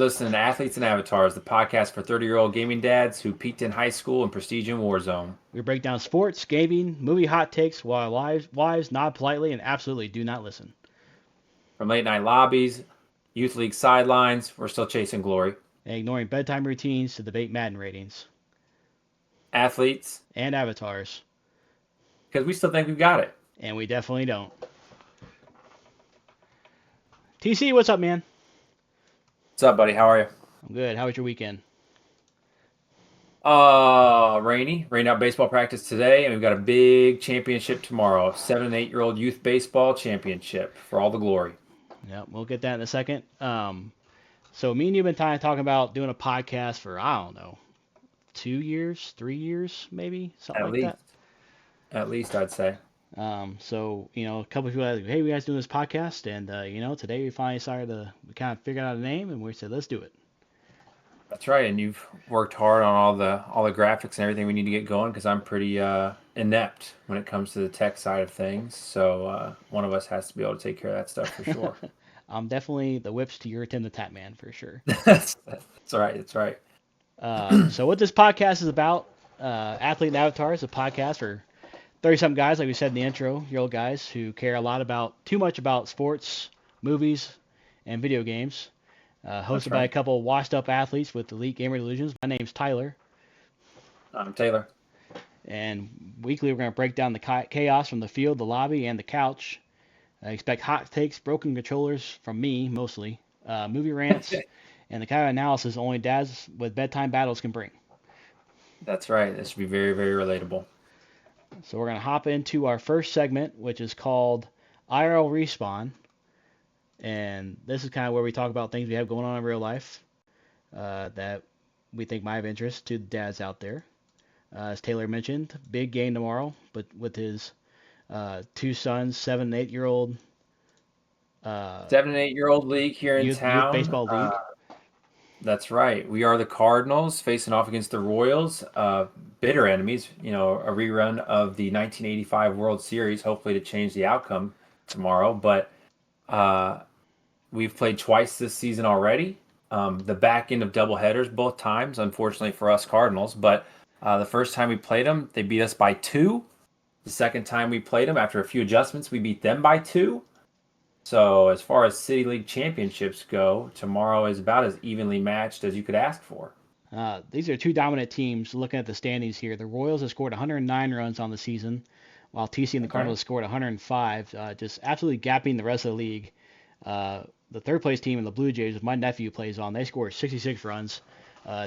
Listening to Athletes and Avatars, the podcast for 30-year-old gaming dads who peaked in high school and prestige in Warzone. We break down sports, gaming, movie hot takes while our wives nod politely and absolutely do not listen. From late night lobbies, youth league sidelines, we're still chasing glory. And ignoring bedtime routines to debate Madden ratings. Athletes. And avatars. Because we still think we've got it. And we definitely don't. TC, what's up, man? What's up, buddy? How are you? I'm good. How was your weekend? Rainy. Rained out baseball practice today, and we've got a big championship tomorrow. 7 and 8-year-old youth baseball championship for all the glory. Yeah, we'll get that in a second. So me and you have been talking about doing a podcast for, I don't know, 2 years, 3 years, maybe? Something that. At least, I'd say. So, a couple of people are like, hey, we guys doing this podcast, and, today we finally we kind of figured out a name, and we said, let's do it. That's right, and you've worked hard on all the graphics and everything we need to get going, because I'm pretty inept when it comes to the tech side of things, so one of us has to be able to take care of that stuff for sure. I'm definitely the whips to your Tim the Tap Man, for sure. That's right. So what this podcast is about, Athlete and Avatars, a podcast for 30-something guys, like we said in the intro, year-old guys who care a lot too much about sports, movies, and video games. Hosted by a couple washed-up athletes with elite gamer delusions. My name's Tyler. I'm Taylor. And weekly we're going to break down the chaos from the field, the lobby, and the couch. Expect hot takes, broken controllers from me, mostly, movie rants, and the kind of analysis only dads with bedtime battles can bring. That's right. This should be very, very relatable. So we're going to hop into our first segment, which is called IRL Respawn. And this is kind of where we talk about things we have going on in real life that we think might have interest to the dads out there. As Taylor mentioned, big game tomorrow, but with his two sons, 7 and 8-year-old. 7 and 8-year-old league here in town. Youth baseball league. That's right. We are the Cardinals facing off against the Royals, bitter enemies. A rerun of the 1985 World Series, hopefully to change the outcome tomorrow. But we've played twice this season already. The back end of doubleheaders both times, unfortunately for us Cardinals. But the first time we played them, they beat us by 2. The second time we played them, after a few adjustments, we beat them by 2. So as far as City League championships go, tomorrow is about as evenly matched as you could ask for. These are two dominant teams. Looking at the standings here, the Royals have scored 109 runs on the season, while TC and the Cardinals scored 105, just absolutely gapping the rest of the league. The third place team in the Blue Jays, my nephew plays on, they scored 66 runs.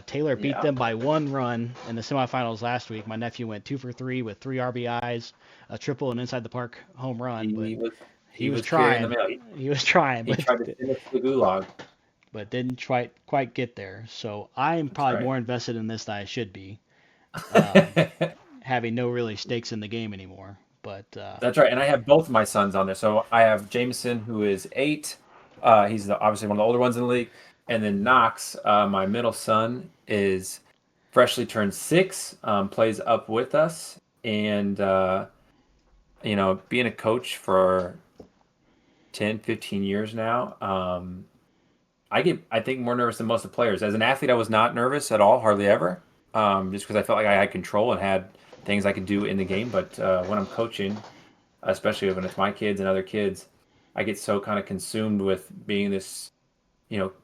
Taylor beat them by 1 run in the semifinals last week. My nephew went 2 for 3 with 3 RBIs, a triple, and inside the park home run. He was trying. He was trying. He tried to finish the gulag, but didn't quite get there. So I am probably more invested in this than I should be, having no really stakes in the game anymore. But that's right. And I have both of my sons on there. So I have Jameson, who is 8. He's obviously one of the older ones in the league. And then Knox, my middle son, is freshly turned 6, plays up with us. And, being a coach for 10, 15 years now, I think more nervous than most of the players. As an athlete, I was not nervous at all, hardly ever, just because I felt like I had control and had things I could do in the game. But when I'm coaching, especially when it's my kids and other kids, I get so kind of consumed with being this,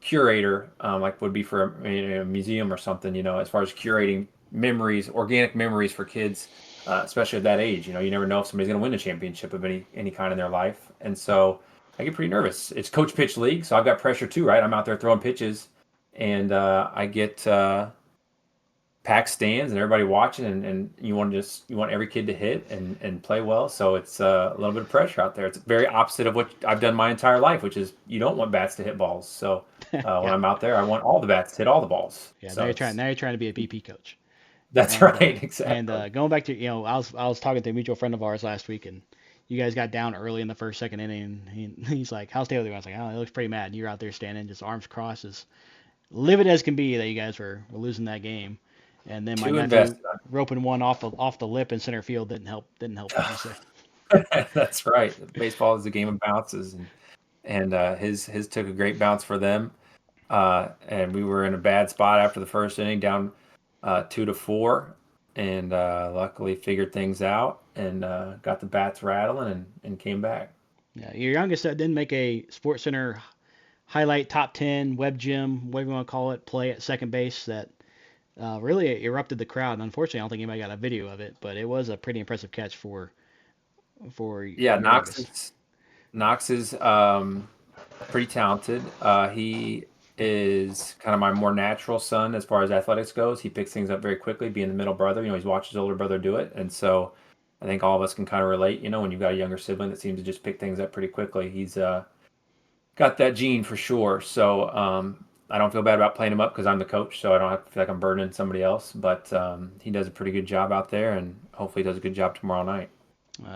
curator, like would be for a museum or something, as far as curating memories, organic memories for kids, especially at that age. You never know if somebody's going to win a championship of any kind in their life. And so I get pretty nervous. It's coach pitch league, so I've got pressure too, right? I'm out there throwing pitches, and I get packed stands and everybody watching, and you want every kid to hit and play well. So it's a little bit of pressure out there. It's very opposite of what I've done my entire life, which is you don't want bats to hit balls. So when I'm out there, I want all the bats to hit all the balls. Yeah, so now you're trying to be a BP coach. That's right, exactly. And going back to I was talking to a mutual friend of ours last week, and you guys got down early in the first, second inning, and he's like, "How's Taylor doing?" I was like, "Oh, he looks pretty mad." And you're out there standing, just arms crossed, as livid as can be that you guys were losing that game. And then my nephew roping one off the lip in center field didn't help. That's right. Baseball is a game of bounces, and his took a great bounce for them. and we were in a bad spot after the first inning, down 2-4, and luckily figured things out and got the bats rattling and came back. Yeah, your youngest didn't make a Sports Center highlight top 10 web gym, whatever you want to call it, play at second base that really erupted the crowd. And unfortunately, I don't think anybody got a video of it, but it was a pretty impressive catch for Yeah, your youngest. Knox is pretty talented. He is kind of my more natural son as far as athletics goes. He picks things up very quickly, being the middle brother. He's watched his older brother do it, and so I think all of us can kind of relate. When you've got a younger sibling that seems to just pick things up pretty quickly, he's got that gene for sure. So I don't feel bad about playing him up because I'm the coach, so I don't have to feel like I'm burdening somebody else. But he does a pretty good job out there, and hopefully he does a good job tomorrow night.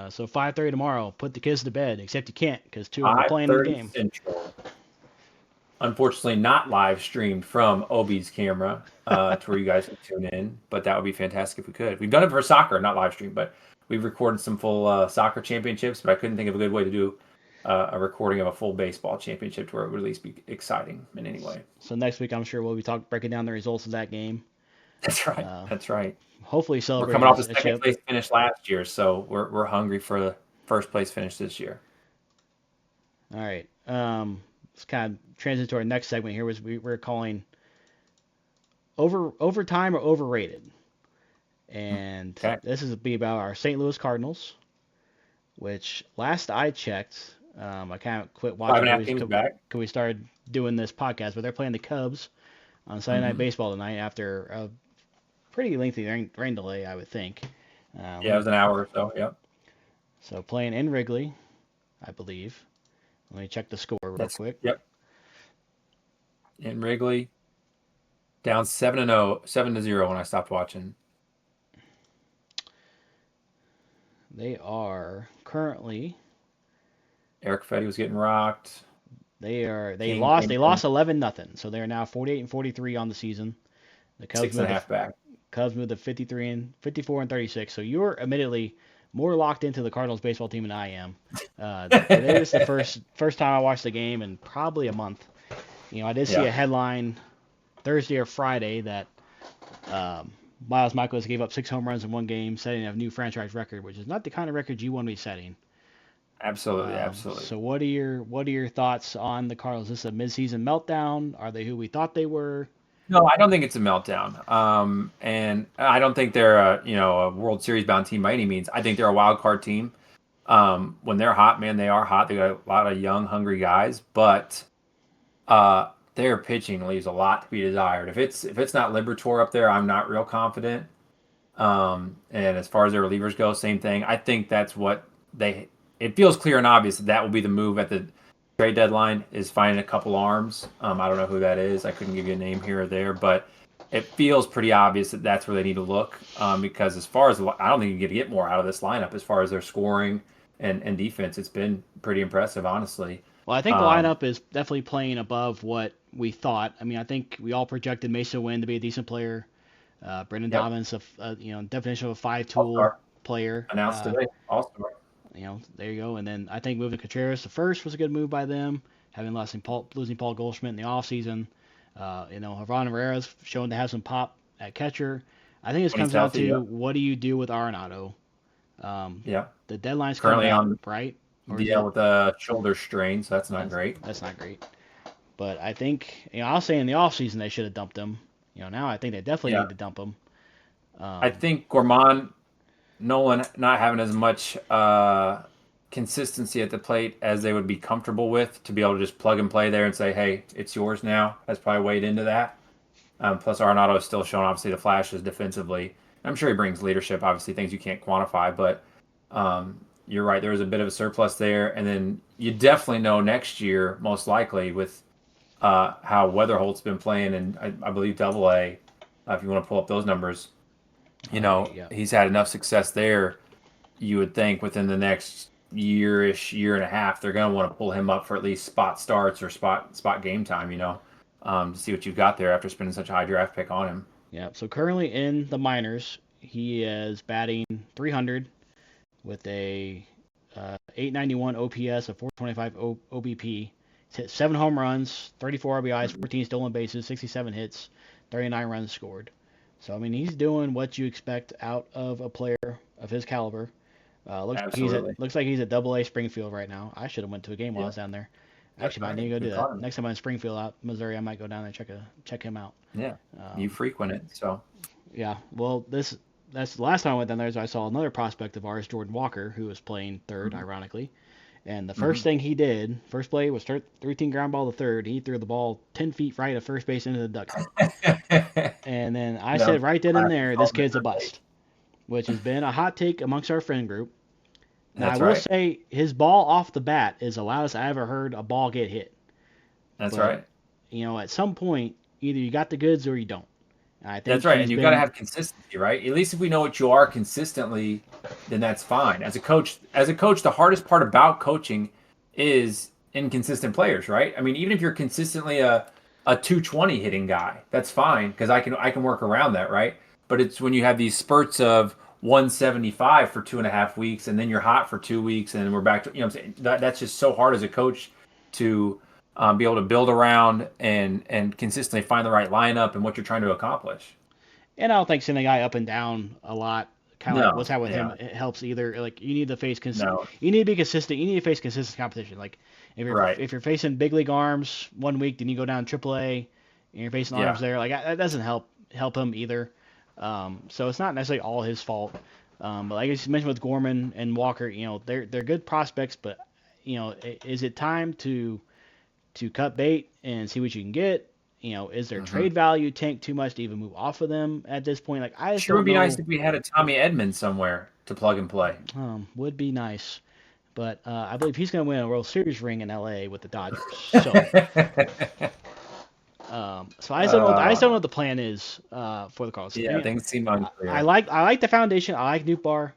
So 5:30 tomorrow, put the kids to bed, except you can't because two of them are playing in the 5:30 game. Central. Unfortunately, not live streamed from Obi's camera to where you guys can tune in, but that would be fantastic if we could. We've done it for soccer, not live stream, but we've recorded some full soccer championships, but I couldn't think of a good way to do a recording of a full baseball championship to where it would at least be exciting in any way. So next week, I'm sure we'll be breaking down the results of that game. That's right. That's right. Hopefully We're celebrating coming off the a second chip. place finish last year, so we're hungry for the first place finish this year. All right. Let's kind of transition to our next segment here, we're calling overtime or overrated. And Okay. this is be about our St. Louis Cardinals, which last I checked, I kind of quit watching 5.5 games back. because we started doing this podcast, but they're playing the Cubs on Sunday Night Baseball tonight after a pretty lengthy rain delay, I would think. Yeah, it was an hour or so. Yep. So playing in Wrigley, I believe. Let me check the score real quick. Yep. In Wrigley, down 7-0 when I stopped watching. They are currently Eric Fetty was getting rocked. they lost 11-0. So they are now 48-43 on the season. The Cubs 6.5 back. Cubs moved to 54-36. So you're admittedly more locked into the Cardinals baseball team than I am. Today was the first time I watched the game in probably a month. I did see a headline Thursday or Friday that Miles Michaelis gave up 6 home runs in one game, setting a new franchise record, which is not the kind of record you want to be setting. Absolutely. So what are your thoughts on the Cardinals? Is this a midseason meltdown? Are they who we thought they were? No, I don't think it's a meltdown. And I don't think they're a World Series bound team by any means. I think they're a wild card team. When they're hot, man, they are hot. They got a lot of young, hungry guys, but their pitching leaves a lot to be desired. If it's not Liberatore up there, I'm not real confident. And as far as their relievers go, same thing. I think that's what it feels clear and obvious that will be the move at the trade deadline, is finding a couple arms. I don't know who that is. I couldn't give you a name here or there, but it feels pretty obvious that that's where they need to look. Because as far as I don't think you can get more out of this lineup as far as their scoring and defense. It's been pretty impressive, honestly. Well, I think the lineup is definitely playing above what we thought. I mean, I think we all projected Mesa Wynn to be a decent player. Brendan Dobbins, definition of a 5-tool player. Announced today, All-Star. There you go. And then I think moving Contreras to first was a good move by them, having losing Paul Goldschmidt in the offseason. Havron Herrera's shown to have some pop at catcher. I think it comes down to what do you do with Arenado? The deadline's currently coming up, right? With a shoulder strain, so that's not great. That's not great. But I think, I'll say in the offseason they should have dumped him. Now I think they definitely need to dump him. I think Gorman, Nolan not having as much consistency at the plate as they would be comfortable with to be able to just plug and play there and say, hey, it's yours now. That's probably weighed into that. Plus, Arenado is still showing, obviously, the flashes defensively. I'm sure he brings leadership, obviously, things you can't quantify. But you're right, there was a bit of a surplus there. And then you definitely know next year, most likely, with how Weatherholt's been playing, and I believe Double-A, if you want to pull up those numbers, he's had enough success there. You would think within the next year and a half, they're going to want to pull him up for at least spot starts or spot game time, to see what you've got there after spending such a high draft pick on him. Yeah, so currently in the minors, he is batting .300 with a 891 OPS, a 425 OBP. He's hit 7 home runs, 34 RBIs, 14 stolen bases, 67 hits, 39 runs scored. So I mean, he's doing what you expect out of a player of his caliber. Absolutely. Looks like he's at Double A Springfield right now. I should have went to a game while I Yeah. was down there. That's Actually, might need right. to go We do that caught him. next time I'm in Springfield, out Missouri. I might go down there and check him out. Yeah. You Um, frequent it, so. yeah, well, that's the last time I went down there. Is I saw another prospect of ours, Jordan Walker, who was playing third, Mhm. ironically. And the first Mhm. thing he did, first play was 13 ground ball to third. He threw the ball 10 feet right at first base into the dugout. And then I Yep. said right then and Classic there, this development kid's a third base. bust, which has been a hot take amongst our friend group. Now I That's will right. say his ball off the bat is the loudest I ever heard a ball get hit. That's But right. at some point, either you got the goods or you don't. And I think That's right. And he's you got to been. have consistency, right? At least if we know what you are consistently, then that's fine. As a coach, the hardest part about coaching is inconsistent players, right? I mean, even if you're consistently a 220 hitting guy, that's fine because I can work around that, right? But it's when you have these spurts of 175 for 2.5 weeks, and then you're hot for 2 weeks, and we're back to what I'm saying. That's just so hard as a coach to be able to build around and consistently find the right lineup and what you're trying to accomplish. And I don't think sending a guy up and down a lot, kind of like what's No, happened with him, yeah, it helps either. Like you need to no, you need to be consistent. You need to face consistent competition. Like right, if you're facing big league arms one week, then you go down AAA, and you're facing arms yeah, there. Like that doesn't help him either. So it's not necessarily all his fault. But like I just mentioned with Gorman and Walker, they're good prospects, but is it time to cut bait and see what you can get? Is their hmm. trade value tanked too much to even move off of them at this point? Like, I just Sure don't would be nice know. if we had a Tommy Edmonds somewhere to plug and play. Would be nice, but I believe he's going to win a World Series ring in LA with the Dodgers. So I just don't know. I just don't know uh, what the plan is for the Cardinals. I yeah, mean, things seem I unclear. like I like the foundation. I like Newt I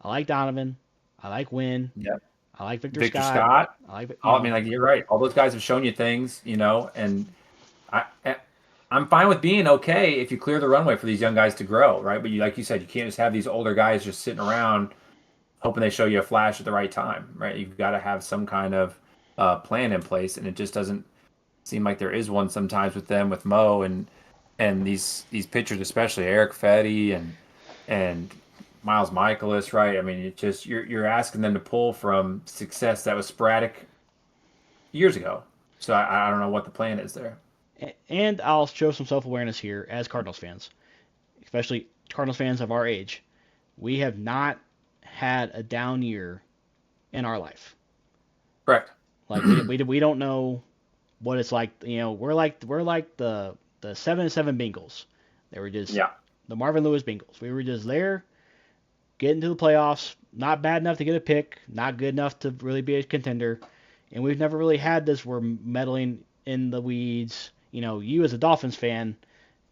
like Donovan. I like Wynn. Yeah, I like Victor Victor Scott. Scott. I like I mean, like you're right. All those guys have shown you things, and I'm fine with being okay if you clear the runway for these young guys to grow, right? But like you said, you can't just have these older guys just sitting around hoping they show you a flash at the right time, right? You've got to have some kind of plan in place, and it just doesn't seem like there is one sometimes with them, with Mo and these pitchers, especially Eric Fetty and Miles Michaelis, right? I mean, it just you're asking them to pull from success that was sporadic years ago. So I don't know what the plan is there. and I'll show some self awareness here as Cardinals fans, especially Cardinals fans of our age. We have not had a down year in our life. Correct. Like we don't know what it's like. We're like the 7-7 Bengals. They were just Yeah. the Marvin Lewis Bengals. We were just there, getting to the playoffs. Not bad enough to get a pick. Not good enough to really be a contender. And we've never really had this. We're meddling in the weeds. You as a Dolphins fan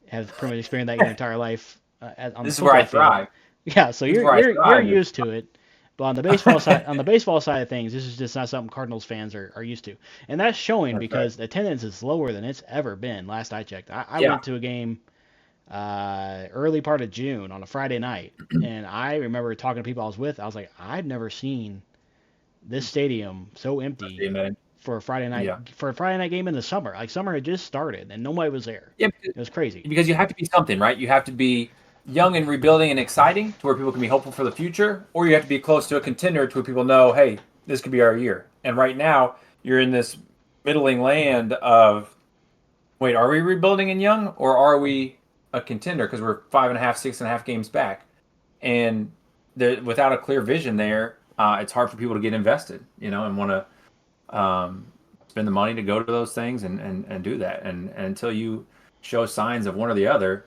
have pretty much experienced that your entire life on the This is where I football field. thrive. Yeah, so This is you're where I you're you're thrive. used to it. But on the baseball side of things, this is just not something Cardinals fans are used to, and that's showing That's right. because the attendance is lower than it's ever been. Last I checked, I Yeah. went to a game early part of June on a Friday night, and I remember talking to people I was with. I was like, I've never seen this stadium so empty Amen. Yeah. for a Friday night game in the summer. Like summer had just started and nobody was there. Yeah. It was crazy. Because you have to be something, right? You have to be young and rebuilding and exciting to where people can be hopeful for the future, or you have to be close to a contender to where people know, hey, this could be our year. And right now, you're in this middling land of, wait, are we rebuilding and young, or are we a contender because we're 5.5, 6.5 games back? And without a clear vision there, it's hard for people to get invested, and want to spend the money to go to those things and do that. And until you show signs of one or the other,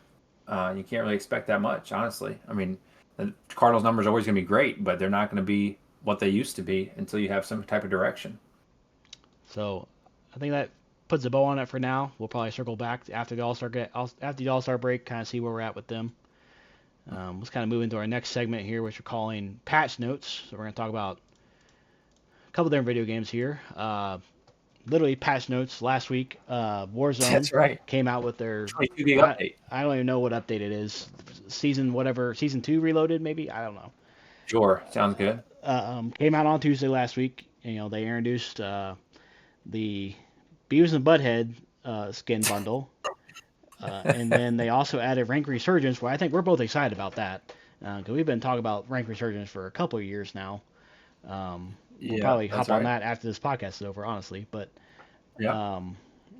you can't really expect that much, honestly. I mean, the Cardinals numbers are always going to be great, but they're not going to be what they used to be until you have some type of direction. So I think that puts a bow on it for now. We'll probably circle back after the All Star break, kind of see where we're at with them. Let's kind of move into our next segment here, which we're calling patch notes. So we're going to talk about a couple different video games here. Literally patch notes last week. Warzone That's right. came out with their 22 gig I, update. I don't even know what update it is. Season 2 reloaded maybe. I don't know. Sure. Sounds good. Came out on Tuesday last week. They introduced the Beavis and Butthead skin bundle, and then they also added Rank Resurgence, where I think we're both excited about that because we've been talking about Rank Resurgence for a couple of years now. We'll Yeah, probably that's hop on right. that after this podcast is over, honestly. But Yeah. um,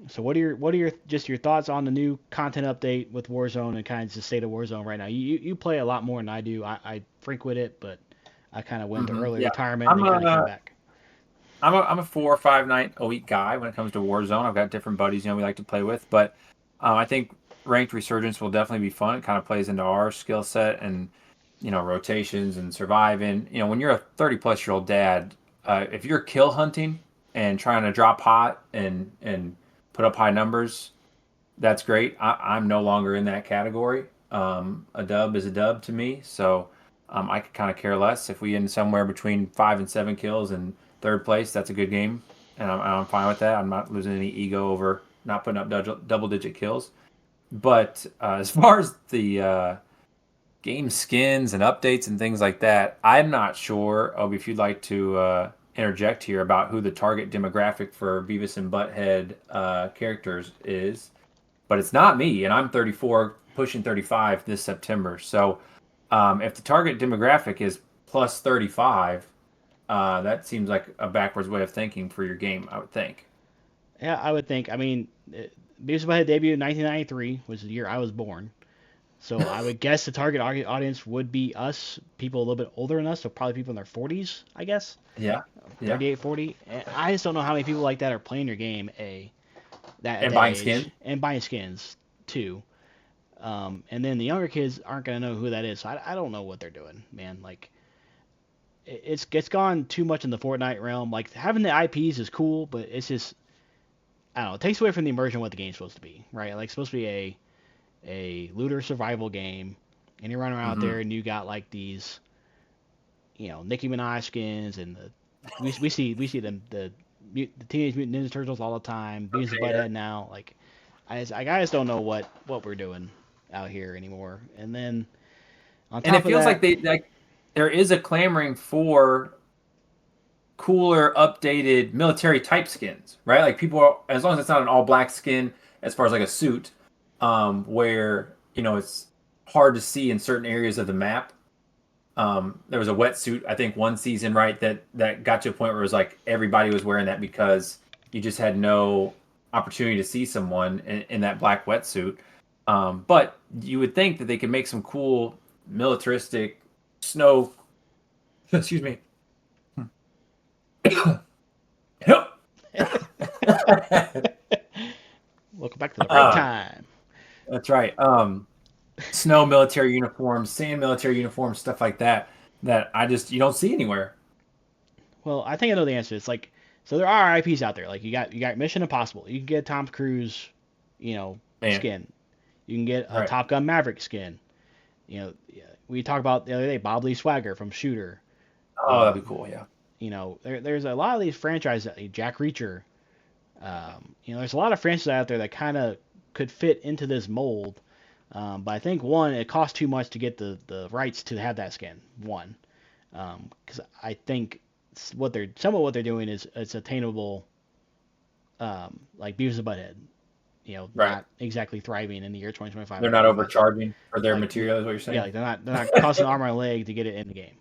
so what are your just your thoughts on the new content update with Warzone and kind of the state of Warzone right now? You play a lot more than I do. I frequent it, but I kind of went to early Yeah. retirement and I'm then kind of came a back. I'm a 4 or 5 night a week guy when it comes to Warzone. I've got different buddies, we like to play with, but I think ranked resurgence will definitely be fun. It kind of plays into our skill set and rotations and surviving. When you're a 30-plus-year-old dad, if you're kill hunting and trying to drop hot and put up high numbers, that's great. I'm no longer in that category. A dub is a dub to me, so I could kind of care less if we end somewhere between 5 and 7 kills and third place. That's a good game, and I'm fine with that. I'm not losing any ego over not putting up double digit kills. But as far as the game skins and updates and things like that, I'm not sure. Obi, if you'd like to interject here about who the target demographic for Beavis and Butthead characters is, but it's not me, and I'm 34, pushing 35 this September. So if the target demographic is plus 35, that seems like a backwards way of thinking for your game, I would think. Yeah, I would think. I mean, Beavis and Butthead debuted in 1993, which is the year I was born. So I would guess the target audience would be us, people a little bit older than us, so probably people in their 40s, I guess, Yeah, yeah. 38, 40. And I just don't know how many people like that are playing your game at And that buying age skin. and buying skins too. And then the younger kids aren't gonna know who that is. So I don't know what they're doing, man. Like it's gone too much in the Fortnite realm. Like having the IPs is cool, but it's just I don't know. It takes away from the immersion of what the game's supposed to be, right? Like it's supposed to be a looter survival game, and you're running around out Hmm. there and you got like these, Nicki Minaj skins, and we see them the Teenage Mutant Ninja Turtles all the time. Beavis and Okay. Butthead now, like I just don't know what we're doing out here anymore. And then on And top it of feels like that, there is a clamoring for cooler, updated military type skins, right? Like people, as long as it's not an all black skin, as far as like a suit, where it's hard to see in certain areas of the map. There was a wetsuit, I think, one season, right, that got to a point where it was like everybody was wearing that because you just had no opportunity to see someone in that black wetsuit. But you would think that they could make some cool militaristic snow. Excuse me. welcome back to the right uh, time. that's right. Snow military uniforms, sand military uniforms, stuff like that. That I just you don't see anywhere. Well, I think I know the answer. It's like so there are IPs out there. Like you got Mission Impossible. You can get Tom Cruise, Man, skin. You can get a right. Top Gun Maverick skin. Yeah, we talked about the other day Bob Lee Swagger from Shooter. Oh, that'd be cool. Yeah. There's a lot of these franchises, Jack Reacher. There's a lot of franchises out there that kind of could fit into this mold. But I think one, it costs too much to get the rights to have that skin. One, because I think some of what they're doing is it's attainable, like Beavis and Butthead. Right. Not exactly thriving in the year 2025 They're like not everybody else. overcharging for their Like material, is what you're yeah, saying? like they're not costing arm and a leg to get it in the game.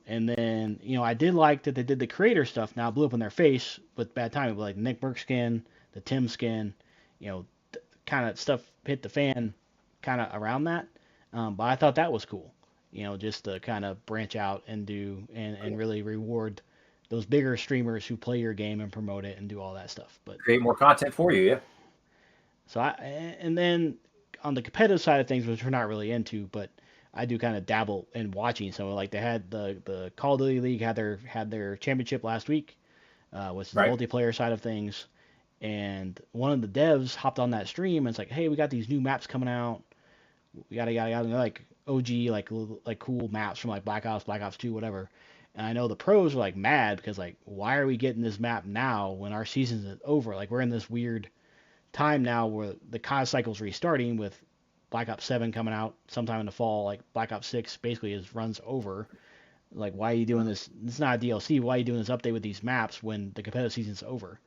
And then I did like that they did the creator stuff. Now it blew up in their face with bad timing, like Nick Burke skin, the Tim skin, you know, kind of stuff hit the fan, kind of around that. But I thought that was cool. Just to kind of branch out and do and really reward those bigger streamers who play your game and promote it and do all that stuff. But Create more content for you, yeah. so and then on the competitive side of things, which we're not really into, but I do kind of dabble in watching. So like they had the Call of Duty League had their championship last week, which is the Right. multiplayer side of things. And one of the devs hopped on that stream and it's like, hey, we got these new maps coming out. We got yada. Like OG, like cool maps from like Black Ops, Black Ops 2, whatever. And I know the pros are like mad because like, why are we getting this map now when our season's over? Like we're in this weird time now where the COD cycle's restarting with Black Ops 7 coming out sometime in the fall. Like Black Ops 6 basically is runs over. Like, why are you doing this? It's not a DLC. Why are you doing this update with these maps when the competitive season's over?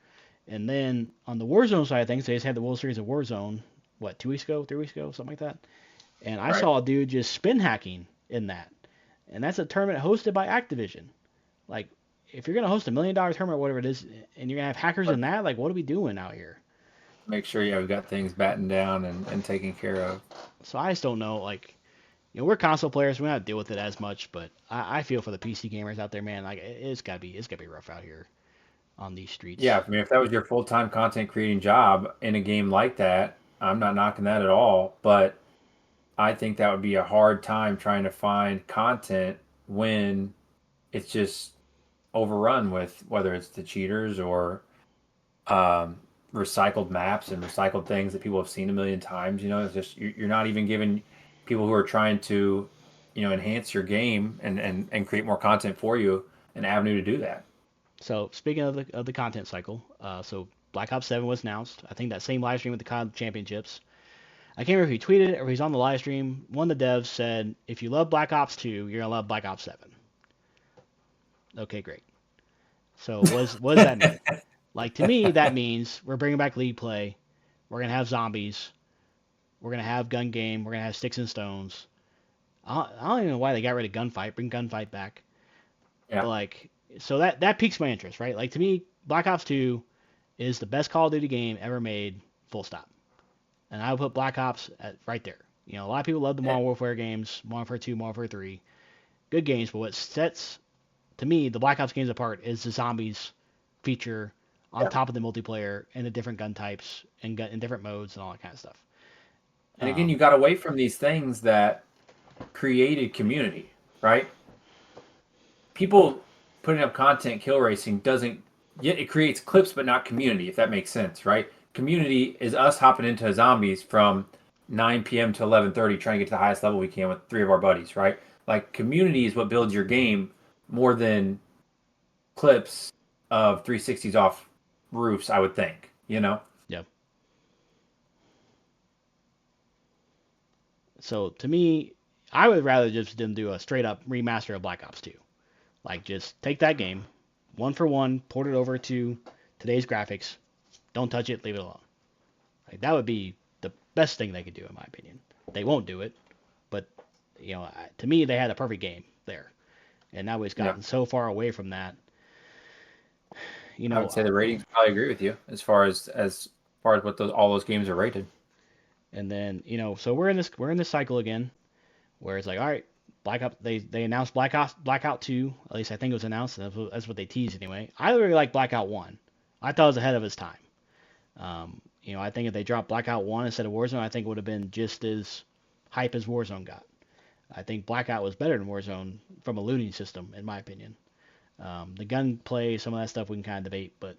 And then on the Warzone side of things, they just had the World Series of Warzone, what, 2 weeks ago, 3 weeks ago, something like that. And I Right. saw a dude just spin hacking in that. And that's a tournament hosted by Activision. Like, if you're going to host $1 million tournament, whatever it is, and you're going to have hackers in Let's that, like, what are we doing out here? make sure, yeah, we've got things battened down and taken care of. So I just don't know. Like, we're console players, we don't have to deal with it as much, but I feel for the PC gamers out there, man. Like, it's gotta be rough out here on these streets. Yeah, I mean, if that was your full-time content creating job in a game like that, I'm not knocking that at all. But I think that would be a hard time trying to find content when it's just overrun with whether it's the cheaters or um, recycled maps and recycled things that people have seen a million times. It's just you're not even giving people who are trying to, enhance your game and create more content for you an avenue to do that. So speaking of the content cycle, so Black Ops 7 was announced. I think that same live stream with the COD Championships. I can't remember if he tweeted it or he's on the live stream. One of the devs said, if you love Black Ops 2, you're gonna love Black Ops 7. Okay, great. So what does that mean? Like, to me, that means we're bringing back league play. We're gonna have zombies. We're gonna have gun game. We're gonna have sticks and stones. I don't even know why they got rid of gunfight. Bring gunfight back. But Yeah, like, so that piques my interest, right? Like, to me, Black Ops 2 is the best Call of Duty game ever made. Full stop. And I would put Black Ops right there. A lot of people love the Modern Warfare games, Modern Warfare 2, Modern Warfare 3. Good games, but what sets, to me, the Black Ops games apart is the zombies feature on yeah. top of the multiplayer and the different gun types and different modes and all that kind of stuff. And again, you Um, got away from these things that created community, right? People putting up content kill racing doesn't yet it creates clips but not community, if that makes sense, right? Community is us hopping into zombies from 9 p.m. to 11:30 trying to get to the highest level we can with three of our buddies, right? Like community is what builds your game more than clips of 360s off roofs, I would think. yeah. So to me, I would rather just them do a straight up remaster of Black Ops 2. Like, just take that game, one for one, port it over to today's graphics. Don't touch it, leave it alone. Like, that would be the best thing they could do, in my opinion. They won't do it, but to me, they had a perfect game there, and now it's Yeah. gotten so far away from that. You I know, would say the ratings probably agree with you as far as what all those games are rated. and then so we're in this cycle again, where it's like, all right, Black Ops. They announced Blackout 2. At least I think it was announced. That's what they teased anyway. I really like Blackout 1. I thought it was ahead of its time. I think if they dropped Blackout 1 instead of Warzone, I think it would have been just as hype as Warzone got. I think Blackout was better than Warzone from a looting system, in my opinion. The gunplay, some of that stuff we can kind of debate, but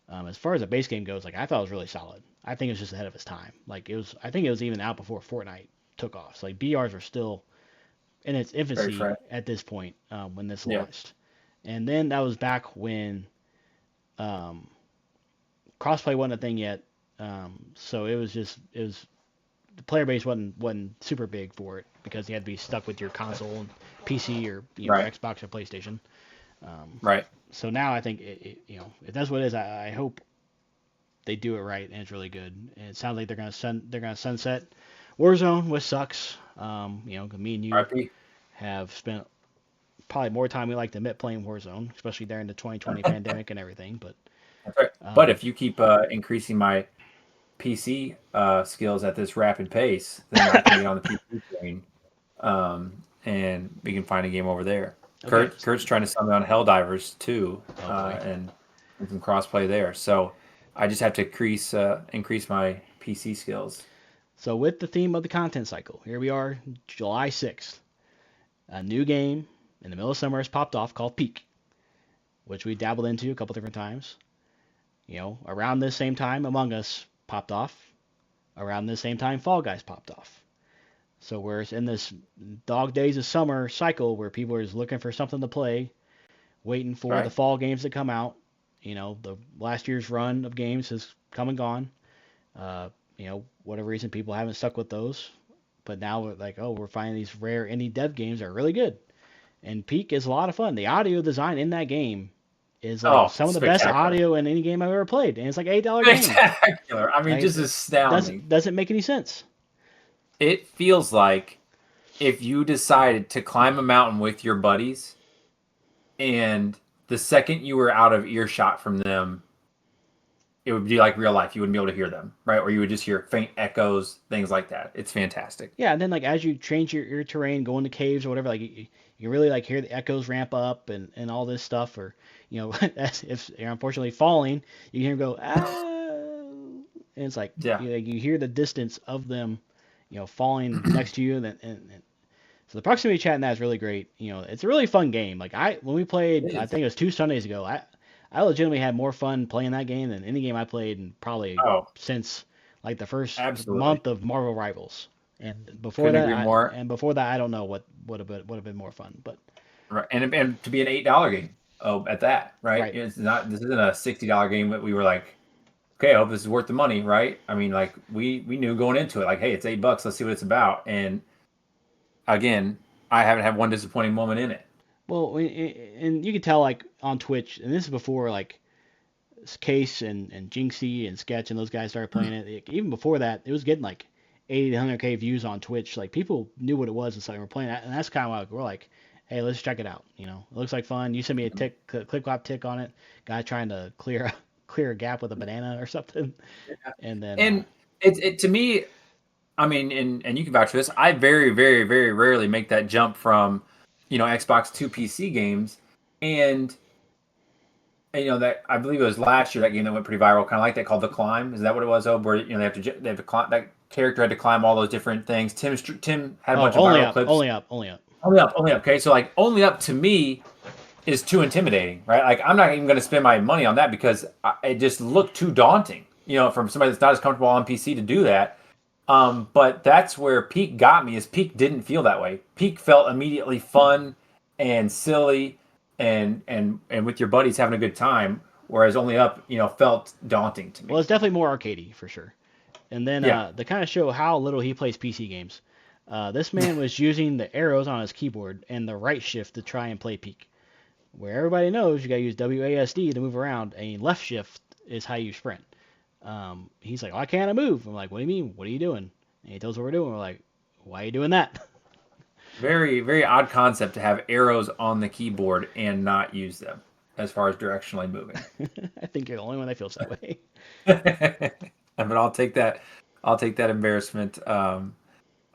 as far as the base game goes, like, I thought it was really solid. I think it was just ahead of its time. Like, it was, I think it was even out before Fortnite took off. So, like, BRs were still in its Very infancy fresh. at this point when this Yeah. launched. And then that was back when um, crossplay wasn't a thing yet. So it was the player base wasn't super big for it because you had to be stuck with your console and PC or Right. Xbox or PlayStation. Um, Right. so now I think if that's what it is, I hope they do it right and it's really good. And it sounds like they're gonna sunset Warzone, which sucks. 'Cause me and you RP. have spent probably more time we like to admit playing Warzone, especially during the 2020 pandemic and everything. But That's right. But um, if you keep increasing my PC skills at this rapid pace, then I can get on the PC train, and we can find a game over there. okay, Kurt's trying to sell me on Helldivers too, oh boy. and some crossplay there. So I just have to increase my PC skills. So with the theme of the content cycle, here we are, July 6th. A new game in the middle of summer has popped off called Peak, which we dabbled into a couple different times. Around this same time, Among Us popped off. Around this same time, Fall Guys popped off. So we're in this dog days of summer cycle where people are just looking for something to play, waiting for the Right. fall games to come out. The last year's run of games has come and gone. Whatever reason, people haven't stuck with those. But now we're like, oh, we're finding these rare indie dev games that are really good. And Peak is a lot of fun. The audio design in that game is like Oh, some of the best spectacular. audio in any game I've ever played, and it's like $8 game. Spectacular. I mean, Like just astounding. doesn't make any sense. It feels like if you decided to climb a mountain with your buddies and the second you were out of earshot from them, it would be like real life. You wouldn't be able to hear them, right? Or you would just hear faint echoes, things like that. It's fantastic. Yeah, and then like as you change your terrain, go into caves or whatever, like you really like hear the echoes ramp up and all this stuff, or if you're unfortunately falling, you hear them go and it's like Yeah. you hear the distance of them, falling next to you, and so the proximity chat in that is really great. It's a really fun game. Like when we played, It I is. think it was 2 Sundays ago. I legitimately had more fun playing that game than any game I played in probably Oh, since like the first absolutely. month of Marvel Rivals. And before Couldn't that, agree more. I don't know what would have been more fun. But Right. And to be an $8 game. Oh, at that, right? right, It's not. This isn't a $60 game that we were like, okay, I hope this is worth the money, right? I mean, like we knew going into it, like, hey, it's $8. Let's see what it's about. And again, I haven't had one disappointing moment in it. well, and you can tell like on Twitch, and this is before like Case and Jinxie and Sketch and those guys started playing it. Even before that, it was getting like 80 to 100K views on Twitch. Like people knew what it was and started playing it, and that's kind of why we're like, hey, let's check it out. It looks like fun. You sent me a click clop tick on it. Guy trying to clear a gap with a banana or something, and then And it to me, I mean, and you can vouch for this. I very, very, very rarely make that jump from, Xbox to PC games, and that I believe it was last year that game that went pretty viral, kind of like that, called The Climb. Is that what it was? Oh, where they have to climb, that character had to climb all those different things. Tim had a oh, bunch of viral clips. only up. Only up. Okay, so like only up to me is too intimidating, right? Like I'm not even going to spend my money on that because it just looked too daunting, from somebody that's not as comfortable on PC to do that. But that's where Peak got me. Is Peak didn't feel that way. Peak felt immediately fun and silly, and with your buddies having a good time. Whereas Only Up, felt daunting to Well, me. it's definitely more arcadey for sure. And then Yeah. to kind of show how little he plays PC games, this man was using the arrows on his keyboard and the right shift to try and play Peak. Where everybody knows you got to use WASD to move around, and left shift is how you sprint. He's like, why can't I move? I'm like, what do you mean? What are you doing? And he tells us what we're doing. We're like, why are you doing that? Very, very odd concept to have arrows on the keyboard and not use them as far as directionally moving. I think you're the only one that feels that way. But I'll take that. I'll take that embarrassment. I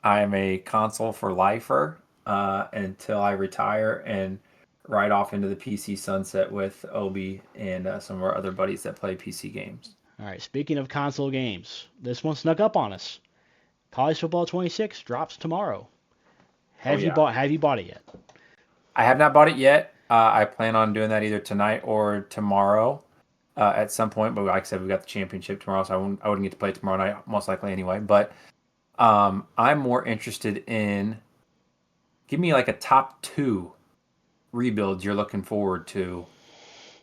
am a console for lifer until I retire and ride off into the PC sunset with Obi and some of our other buddies that play PC games. All right, speaking of console games, this one snuck up on us. College Football 26 drops tomorrow. Oh yeah, Have you bought it yet? I have not bought it yet. I plan on doing that either tonight or tomorrow at some point. But like I said, we got the championship tomorrow, so I wouldn't get to play tomorrow night most likely anyway. But I'm more interested in give me like a top two rebuilds you're looking forward to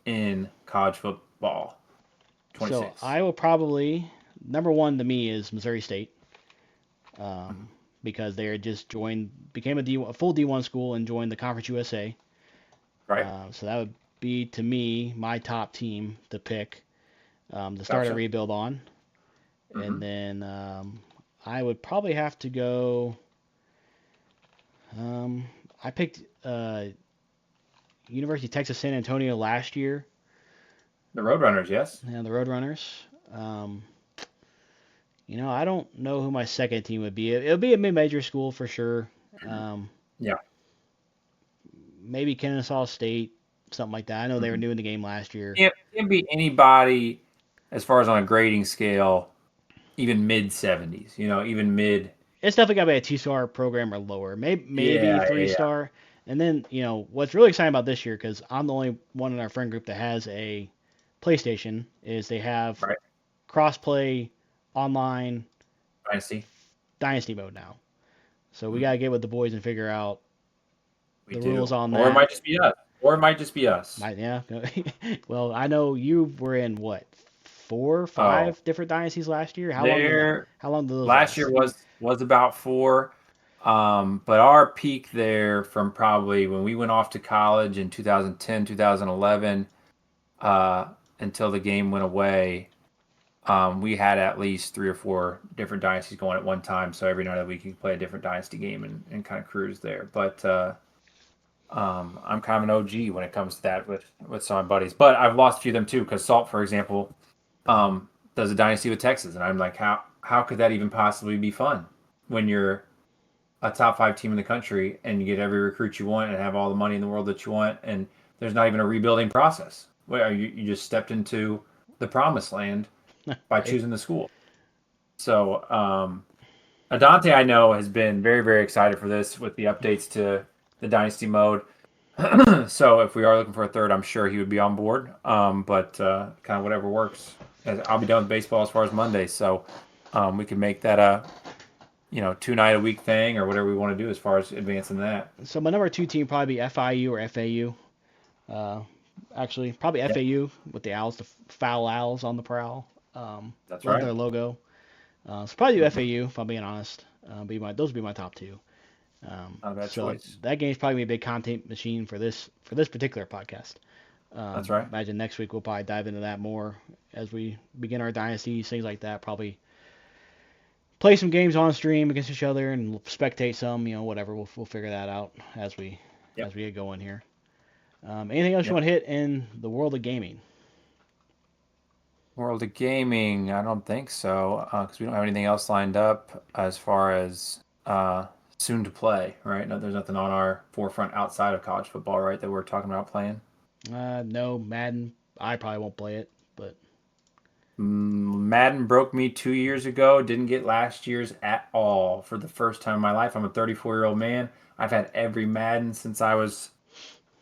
in college football So 26. I will probably number one to me is Missouri State, Mhm. because they just became a full D1 school and joined the Conference USA. Right. So that would be to me my top team to pick, to start a Gotcha. rebuild on. And Hmm. then I would probably have to go. Um, I picked University of Texas San Antonio last year, The Roadrunners, yes. and the Roadrunners. Um, I don't know who my second team would be. It'll be a mid-major school for sure. Um, Yeah. Maybe Kennesaw State, something like that. I know they were Hmm. new in the game last year. Can't be anybody as far as on a grading scale, even mid 70s, even mid. It's definitely got to be a two-star program or lower. Maybe Yeah, yeah, yeah. three-star. And then, what's really exciting about this year, because I'm the only one in our friend group that has a PlayStation, is they have Right. cross-play online Dynasty. Dynasty mode now. So we got Mhm. to get with the boys and figure out We the rules do. on Or it that. might just be us. Or it might just be us. Yeah. Well, I know you were in what, four, Oh, five different dynasties last year. there. How long did those Last year last? was about four. But our peak there from probably when we went off to college in 2010, 2011. until the game went away, we had at least 3 or 4 different dynasties going at one time. So every night of the week, you could play a different dynasty game and kind of cruise there. But I'm kind of an OG when it comes to that with some of my buddies. But I've lost a few of them too, because Salt, for example, does a dynasty with Texas, and I'm like, how could that even possibly be fun when you're a top 5 team in the country and you get every recruit you want and have all the money in the world that you want, and there's not even a rebuilding process where you just stepped into the promised land by Right. choosing the school. So Adante, I know, has been very, very excited for this with the updates to the dynasty mode. So if we are looking for a third, I'm sure he would be on board. But kind of whatever works. I'll be done with baseball as far as Monday, so we can make that a 2 night a week thing or whatever we want to do as far as advancing that. So my number 2 team would probably be FIU or FAU. Uh, Actually, probably Yep, FAU with the owls, the foul owls on the prowl. that's Love right. their logo. So probably do Hmm. FAU if I'm being honest. Those would be my top 2. Not a bad So choice. that game's probably gonna be a big content machine for this particular podcast. That's right. Imagine next week we'll probably dive into that more as we begin our dynasties, things like that. Probably play some games on stream against each other and spectate some, whatever. We'll figure that out Yep. as we get going here. Anything else you Yep. want to hit in the world of gaming? World of Gaming, I don't think so, because we don't have anything else lined up as far as soon to play, right? No, there's nothing on our forefront outside of college football, right, that we're talking about playing. No, Madden. I probably won't play it, but Madden broke me 2 years ago. Didn't get last year's at all for the first time in my life. I'm a 34-year-old man. I've had every Madden since I was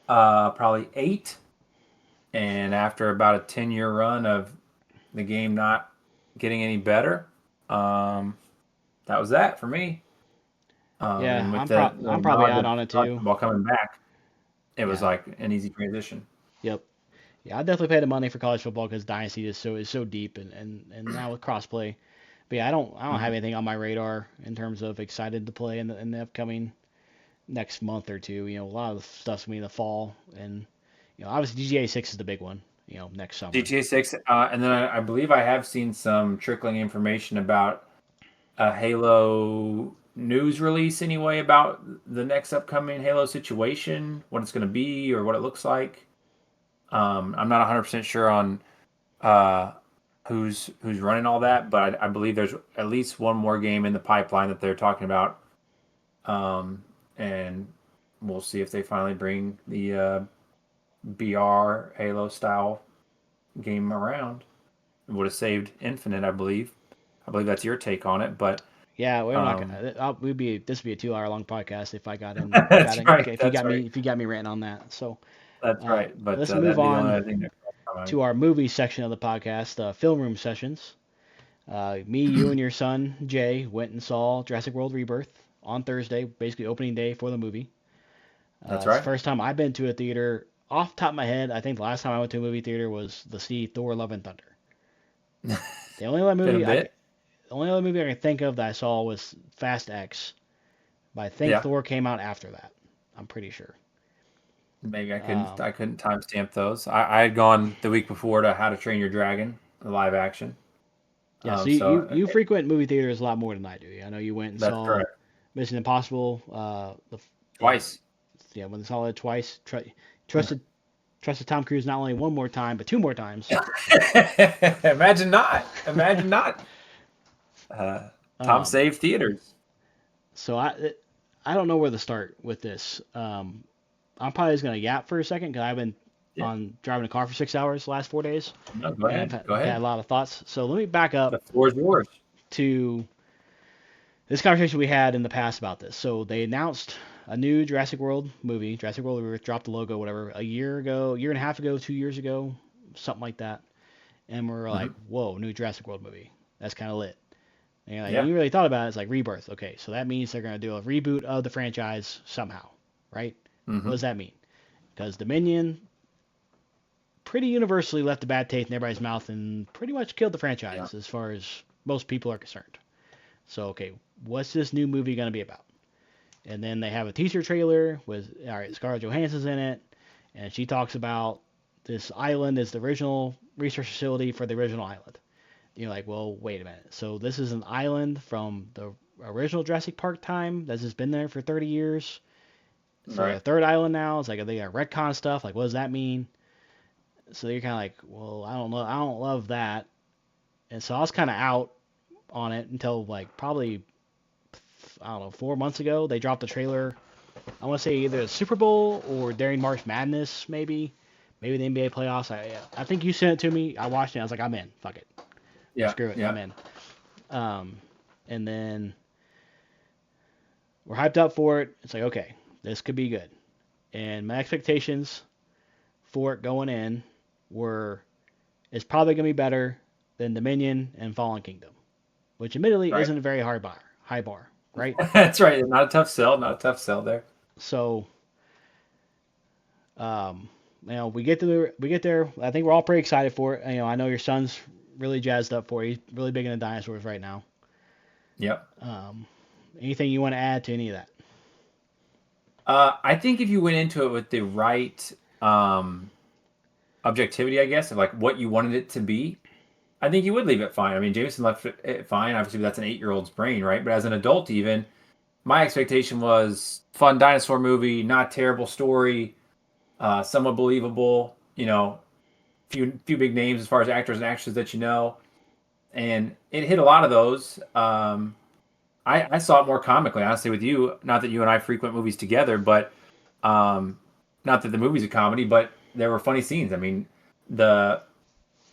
probably 8. And after about a 10-year run of the game not getting any better, um, that was that for me. yeah, And with the I'm probably nod out of on it college too. football coming back, it was Yeah. like an easy transition. Yep. Yeah, I definitely pay the money for college football because Dynasty is so deep and now with crossplay. But yeah, I don't have Mhm. anything on my radar in terms of excited to play in the upcoming next month or two. A lot of the stuff's gonna be in the fall, and obviously GTA 6 is the big one. Next summer. GTA 6, and then I believe I have seen some trickling information about a Halo news release anyway about the next upcoming Halo situation, what it's going to be or what it looks like. I'm not 100% sure on uh, who's running all that, but I believe there's at least one more game in the pipeline that they're talking about, and we'll see if they finally bring the BR Halo style game around. It would have saved Infinite, I believe. I believe that's your take on it, but Yeah, we're not um, gonna. This would be a 2 hour long podcast if I got that's in. right. That's right. If you got me ranting on that. So That's right. But let's move that'd be the only on other thing that comes to mind. to our movie section of the podcast, film room sessions. Me, you, and your son Jay went and saw Jurassic World Rebirth on Thursday, basically opening day for the movie. That's It's the right. first time I've been to a theater. Off the top of my head, I think the last time I went to a movie theater was to see Thor: Love and Thunder. The only other Been a movie I c- bit. the only other movie I can think of that I saw was Fast X, but I think Yeah. Thor came out after that. I'm pretty sure. Maybe I couldn't Um, I couldn't timestamp those. I had gone the week before to How to Train Your Dragon, the live action. yeah, so So you frequent movie theaters a lot more than I do. I know you went and that's saw correct. Mission Impossible. Uh, Twice. yeah, when they saw it twice. Trusted trusted Tom Cruise not only one more time but two more times. Imagine not. Imagine not. Tom um, saved theaters. so I don't know where to start with this. I'm probably just gonna yap for a second because I've been Yeah. on driving a car for 6 hours the last 4 days, No, go and ahead. Go I've had a ahead. lot of thoughts. So let me back The up floor is yours. to this conversation we had in the past about this. So they announced a new Jurassic World movie. Jurassic World Rebirth dropped the logo, whatever, a year ago, year and a half ago, 2 years ago, something like that. And we're like, Hmm. whoa, new Jurassic World movie. That's kind of lit. And you're like, Yeah. you really thought about it, it's like Rebirth. Okay, so that means they're gonna do a reboot of the franchise somehow, right? What Hmm. does that mean? Because Dominion pretty universally left a bad taste in everybody's mouth and pretty much killed the Yeah. franchise as far as most people are concerned. So, okay, what's this new movie going to be about? And then they have a teaser trailer with, all right, Scarlett Johansson's in it, and she talks about this island is the original research facility for the original island. You're like, well, wait a minute. So this is an island from the original Jurassic Park time that's just been there for 30 years. So Right. the third island now. It's like they got retcon stuff. Like, what does that mean? So you're kind of like, well, I don't know. I don't love that. And so I was kind of out on it until like probably, I don't know, 4 months ago. They dropped the trailer. I want to say either the Super Bowl or during March Madness, maybe. Maybe the NBA playoffs. I think you sent it to me. I watched it. I was like, I'm in. Fuck it. Yeah. Screw it. Yeah. I'm in. And then we're hyped up for it. It's like, okay, this could be good. And my expectations for it going in were it's probably going to be better than Dominion and Fallen Kingdom, which admittedly Right. isn't a very high bar, right? That's right. Not a tough sell. Not a tough sell there. So, we get there. I think we're all pretty excited for it. I know your son's really jazzed up for it. He's really big into dinosaurs right now. Yep. Anything you want to add to any of that? I think if you went into it with the right objectivity, I guess, of like what you wanted it to be, I think you would leave it fine. I mean, Jameson left it fine. Obviously, that's an 8-year-old's brain, right? But as an adult, even my expectation was fun dinosaur movie, not terrible story, somewhat believable. Few big names as far as actors and actresses that and it hit a lot of those. I saw it more comically, honestly, with you. Not that you and I frequent movies together, but not that the movie's a comedy, but there were funny scenes. I mean, the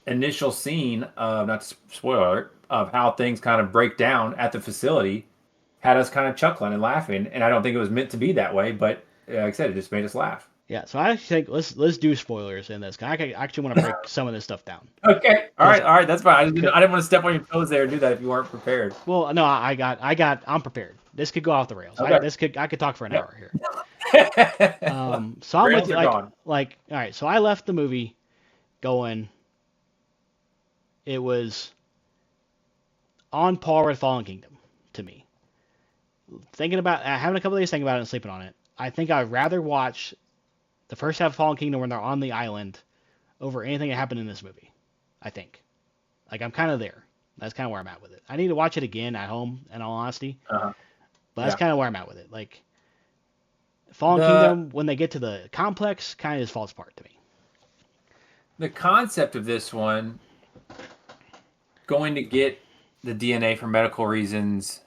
initial scene of, not to spoiler alert, of how things kind of break down at the facility had us kind of chuckling and laughing. And I don't think it was meant to be that way, but like I said, it just made us laugh. Yeah, so I think let's do spoilers in this. I actually want to break some of this stuff down. Okay, all Cause, right, that's fine. I cause, didn't want to step on your toes there and do that if you weren't prepared. well, no, I'm prepared. This could go off the rails. Okay. I could talk for an hour here. So I'm with Rails you. are gone. All right. So I left the movie going. It was on par with Fallen Kingdom to me. Thinking about having a couple of days thinking about it and sleeping on it, I think I'd rather watch the first half of Fallen Kingdom when they're on the island over anything that happened in this movie. I think. Like, I'm kind of there. That's kind of where I'm at with it. I need to watch it again at home, in all honesty. Uh-huh. But that's kind of where I'm at with it. Like, Fallen Kingdom, when they get to the complex, kind of just falls apart to me. The concept of this one, going to get the DNA for medical reasons,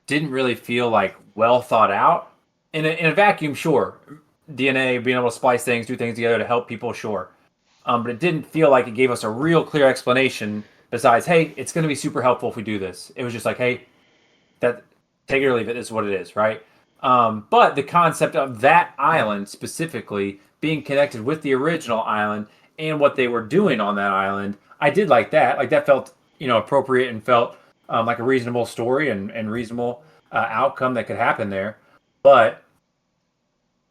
didn't really feel like well thought out. In a vacuum, sure. DNA, being able to splice things, do things together to help people, sure. But it didn't feel like it gave us a real clear explanation besides, hey, it's going to be super helpful if we do this. It was just like, hey, that take it or leave it. This is what it is, right? But the concept of that island specifically being connected with the original island and what they were doing on that island, I did like that. Like, that felt, appropriate and felt like a reasonable story and reasonable outcome that could happen there. But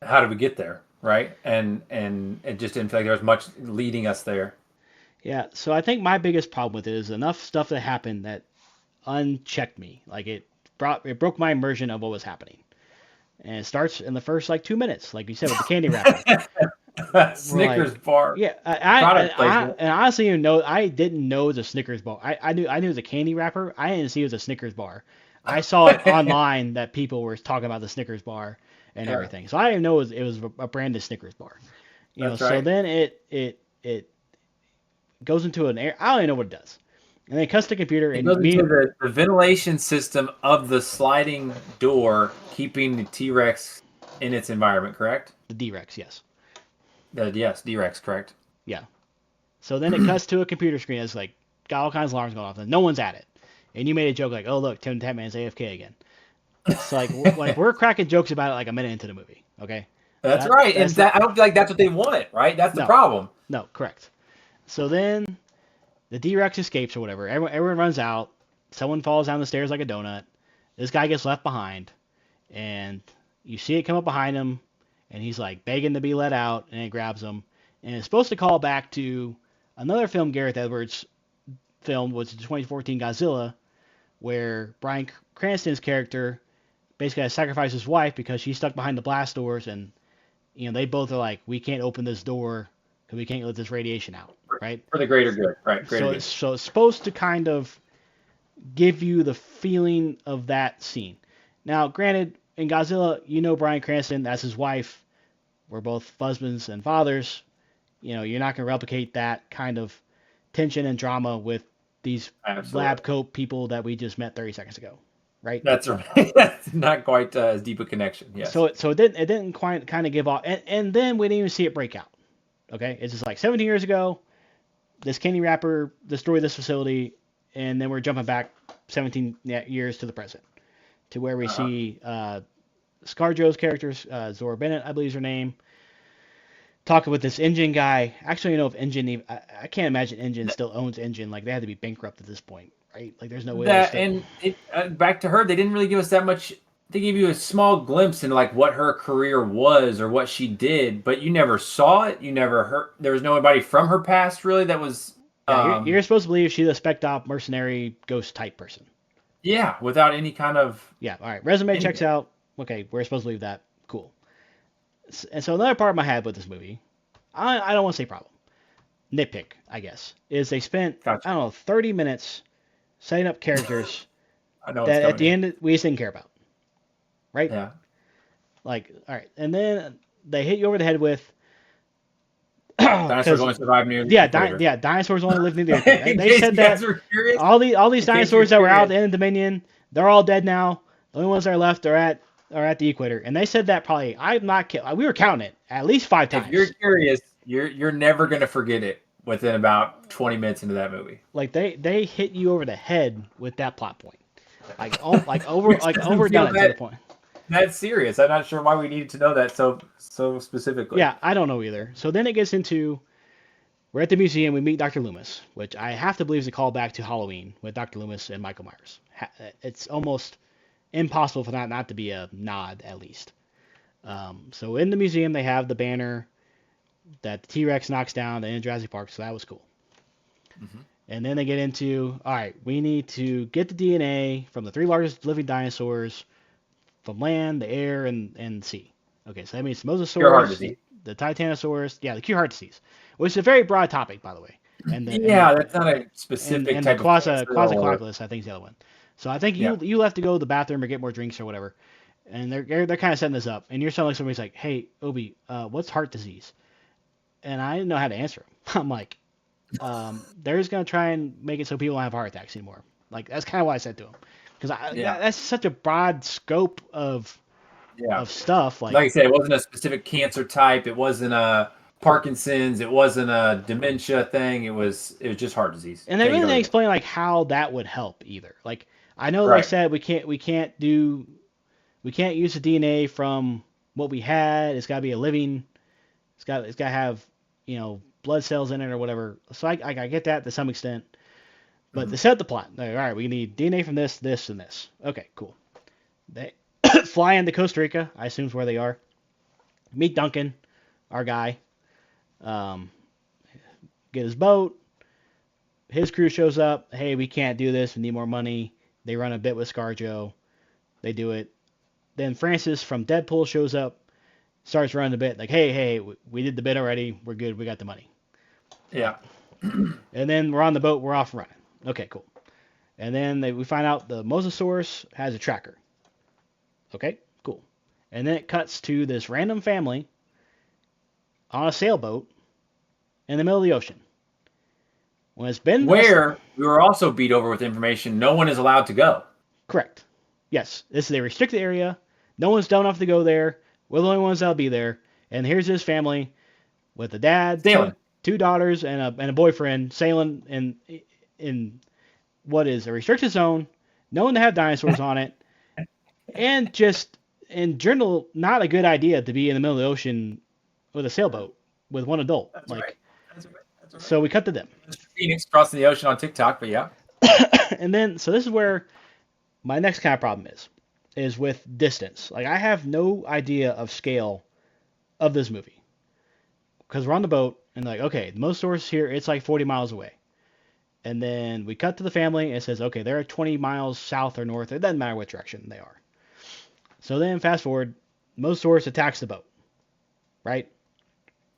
how did we get there, right? And it just didn't feel like there was much leading us there. Yeah, so I think my biggest problem with it is enough stuff that happened that unchecked me. Like, it broke my immersion of what was happening. And it starts in the first 2 minutes, like you said, with the candy wrapper. Snickers bar. Yeah, and honestly, I didn't know it was a Snickers bar. I knew it was a candy wrapper. I didn't see it was a Snickers bar. I saw it online that people were talking about the Snickers bar and everything. So I didn't know it was a branded Snickers bar. That's So right. then it goes into an air. I don't even know what it does. And then it cuts the computer It and goes into the ventilation system of the sliding door, keeping the T-Rex in its environment, correct? the D-Rex, yes. Yes, D-Rex, correct. Yeah. So then it cuts to a computer screen that's got all kinds of alarms going off and no one's at it. And you made a joke like, "Oh, look, Tim Tatman's AFK again." It's we're cracking jokes about it a minute into the movie, okay? That's right. And I don't feel like that's what they wanted, right? That's the problem. No, correct. So then the D-Rex escapes or whatever. Everyone runs out. Someone falls down the stairs like a donut. This guy gets left behind. And you see it come up behind him. And he's begging to be let out. And it grabs him. And it's supposed to call back to another film Gareth Edwards filmed, was the 2014 Godzilla, where Bryan Cranston's character basically has sacrificed his wife because she's stuck behind the blast doors. And, they both are like, we can't open this door because we can't let this radiation out, right? For the greater good, right? Greater So good. it's supposed to kind of give you the feeling of that scene. Now, granted, in Godzilla, Bryan Cranston as his wife. We're both husbands and fathers. You're not going to replicate that kind of tension and drama with these lab Absolutely. coat people that we just met 30 seconds ago, right? That's right. That's not quite as deep a connection. Yes. So it didn't quite kind of give off, and then we didn't even see it break out. Okay, it's just like 17 years ago, this candy wrapper destroyed this facility, and then we're jumping back 17 years to the present, to where we see ScarJo's characters, Zora Bennett, I believe is her name, talking with this Engine guy. Actually, if Engine, I can't imagine Engine still owns Engine. Like, they had to be bankrupt at this point, right? Like, there's no way they That still. and it, back to her, they didn't really give us that much. They gave you a small glimpse into like what her career was or what she did, but you never saw it. You never heard. There was nobody from her past really that was, Yeah, you're supposed to believe she's a spec op, mercenary, ghost type person. yeah, without any kind of Yeah, all right. Resume checks anything. out. Okay, we're supposed to believe that. Cool. And so another part of my head with this movie, I don't want to say problem, nitpick, I guess, is they spent, Gotcha. I don't know, 30 minutes setting up characters I know it's that at coming the in. end we just didn't care about, right? Yeah. Like, all right, and then they hit you over the head with, Dinosaurs because only survive near the yeah, equator. dinosaurs only live near the equator. In They case said you guys that were curious. all these In case you're dinosaurs that were out at curious. the end of Dominion, they're all dead now. The only ones that are left are at the equator, and they said that probably, I'm not kidding. We were counting it at least 5 If you're times. curious, you're never gonna forget it within about 20 minutes into that movie. Like, they hit you over the head with that plot point, Which like doesn't feel overdone it to the that point. serious. I'm not sure why we needed to know that so specifically. Yeah, I don't know either. So then it gets into, we're at the museum. We meet Dr. Loomis, which I have to believe is a callback to Halloween with Dr. Loomis and Michael Myers. It's almost impossible for that not to be a nod, at least. So in the museum, they have the banner that the T-Rex knocks down in Jurassic Park, so that was cool. Hmm. And then they get into, all right, we need to get the DNA from the 3 largest living dinosaurs from land, the air, and sea. Okay, so that means Pure heart Mosasaurus, disease. the Titanosaurus, yeah, the cure heart disease, which is a very broad topic, by the way. And the and the Yeah, that's not a and, specific and the type of cancer or quasicoagulus, I think is the other one. So I think yeah. you left to go to the bathroom or get more drinks or whatever, and they're kind of setting this up, and you're telling somebody's like, hey, Obi, what's heart disease? And I didn't know how to answer him. I'm like, they're just gonna try and make it so people don't have heart attacks anymore. Like, that's kind of what I said to him, because Yeah. that's such a broad scope Yeah. of stuff. Like Like, I said, it wasn't a specific cancer type. It wasn't a Parkinson's. It wasn't a dementia thing. It was just heart disease. and they Take it really or didn't leave it. explain like how that would help either. Like, I know they Right. said we can't use the DNA from what we had. It's got to be a living. It's got to have blood cells in it or whatever. So I get that to some extent. But Hmm. to set the plot, like, all right, we need DNA from this, this, and this. Okay, cool. They fly into Costa Rica. I assume is where they are. Meet Duncan, our guy. Um, get his boat. His crew shows up. Hey, we can't do this. We need more money. They run a bit with ScarJo. They do it. Then Francis from Deadpool shows up, starts running a bit. Like, hey, we did the bit already. We're good. We got the money. Like, Yeah. and then we're on the boat. We're off running. Okay, cool. And then we find out the Mosasaurus has a tracker. Okay, cool. And then it cuts to this random family on a sailboat in the middle of the ocean. When it's been Where we were also beat over with information no one is allowed to go. correct. Yes, this is a restricted area. No one's dumb enough to go there. We're the only ones that'll be there. And here's this family with a dad, two Sailing. two daughters, and a boyfriend sailing in what is a restricted zone, known to have dinosaurs on it, and just in general, not a good idea to be in the middle of the ocean with a sailboat with one adult. That's right. Like, That's right. That's right. so we cut to them. Mr. Phoenix crossing the ocean on TikTok, but yeah. And then, so this is where my next kind of problem is with distance. Like, I have no idea of scale of this movie because we're on the boat and like, okay, most source here, it's like 40 miles away. And then we cut to the family and it says, okay, they're 20 miles south or north. It doesn't matter which direction they are. So then fast forward, Mosasaurus attacks the boat, right?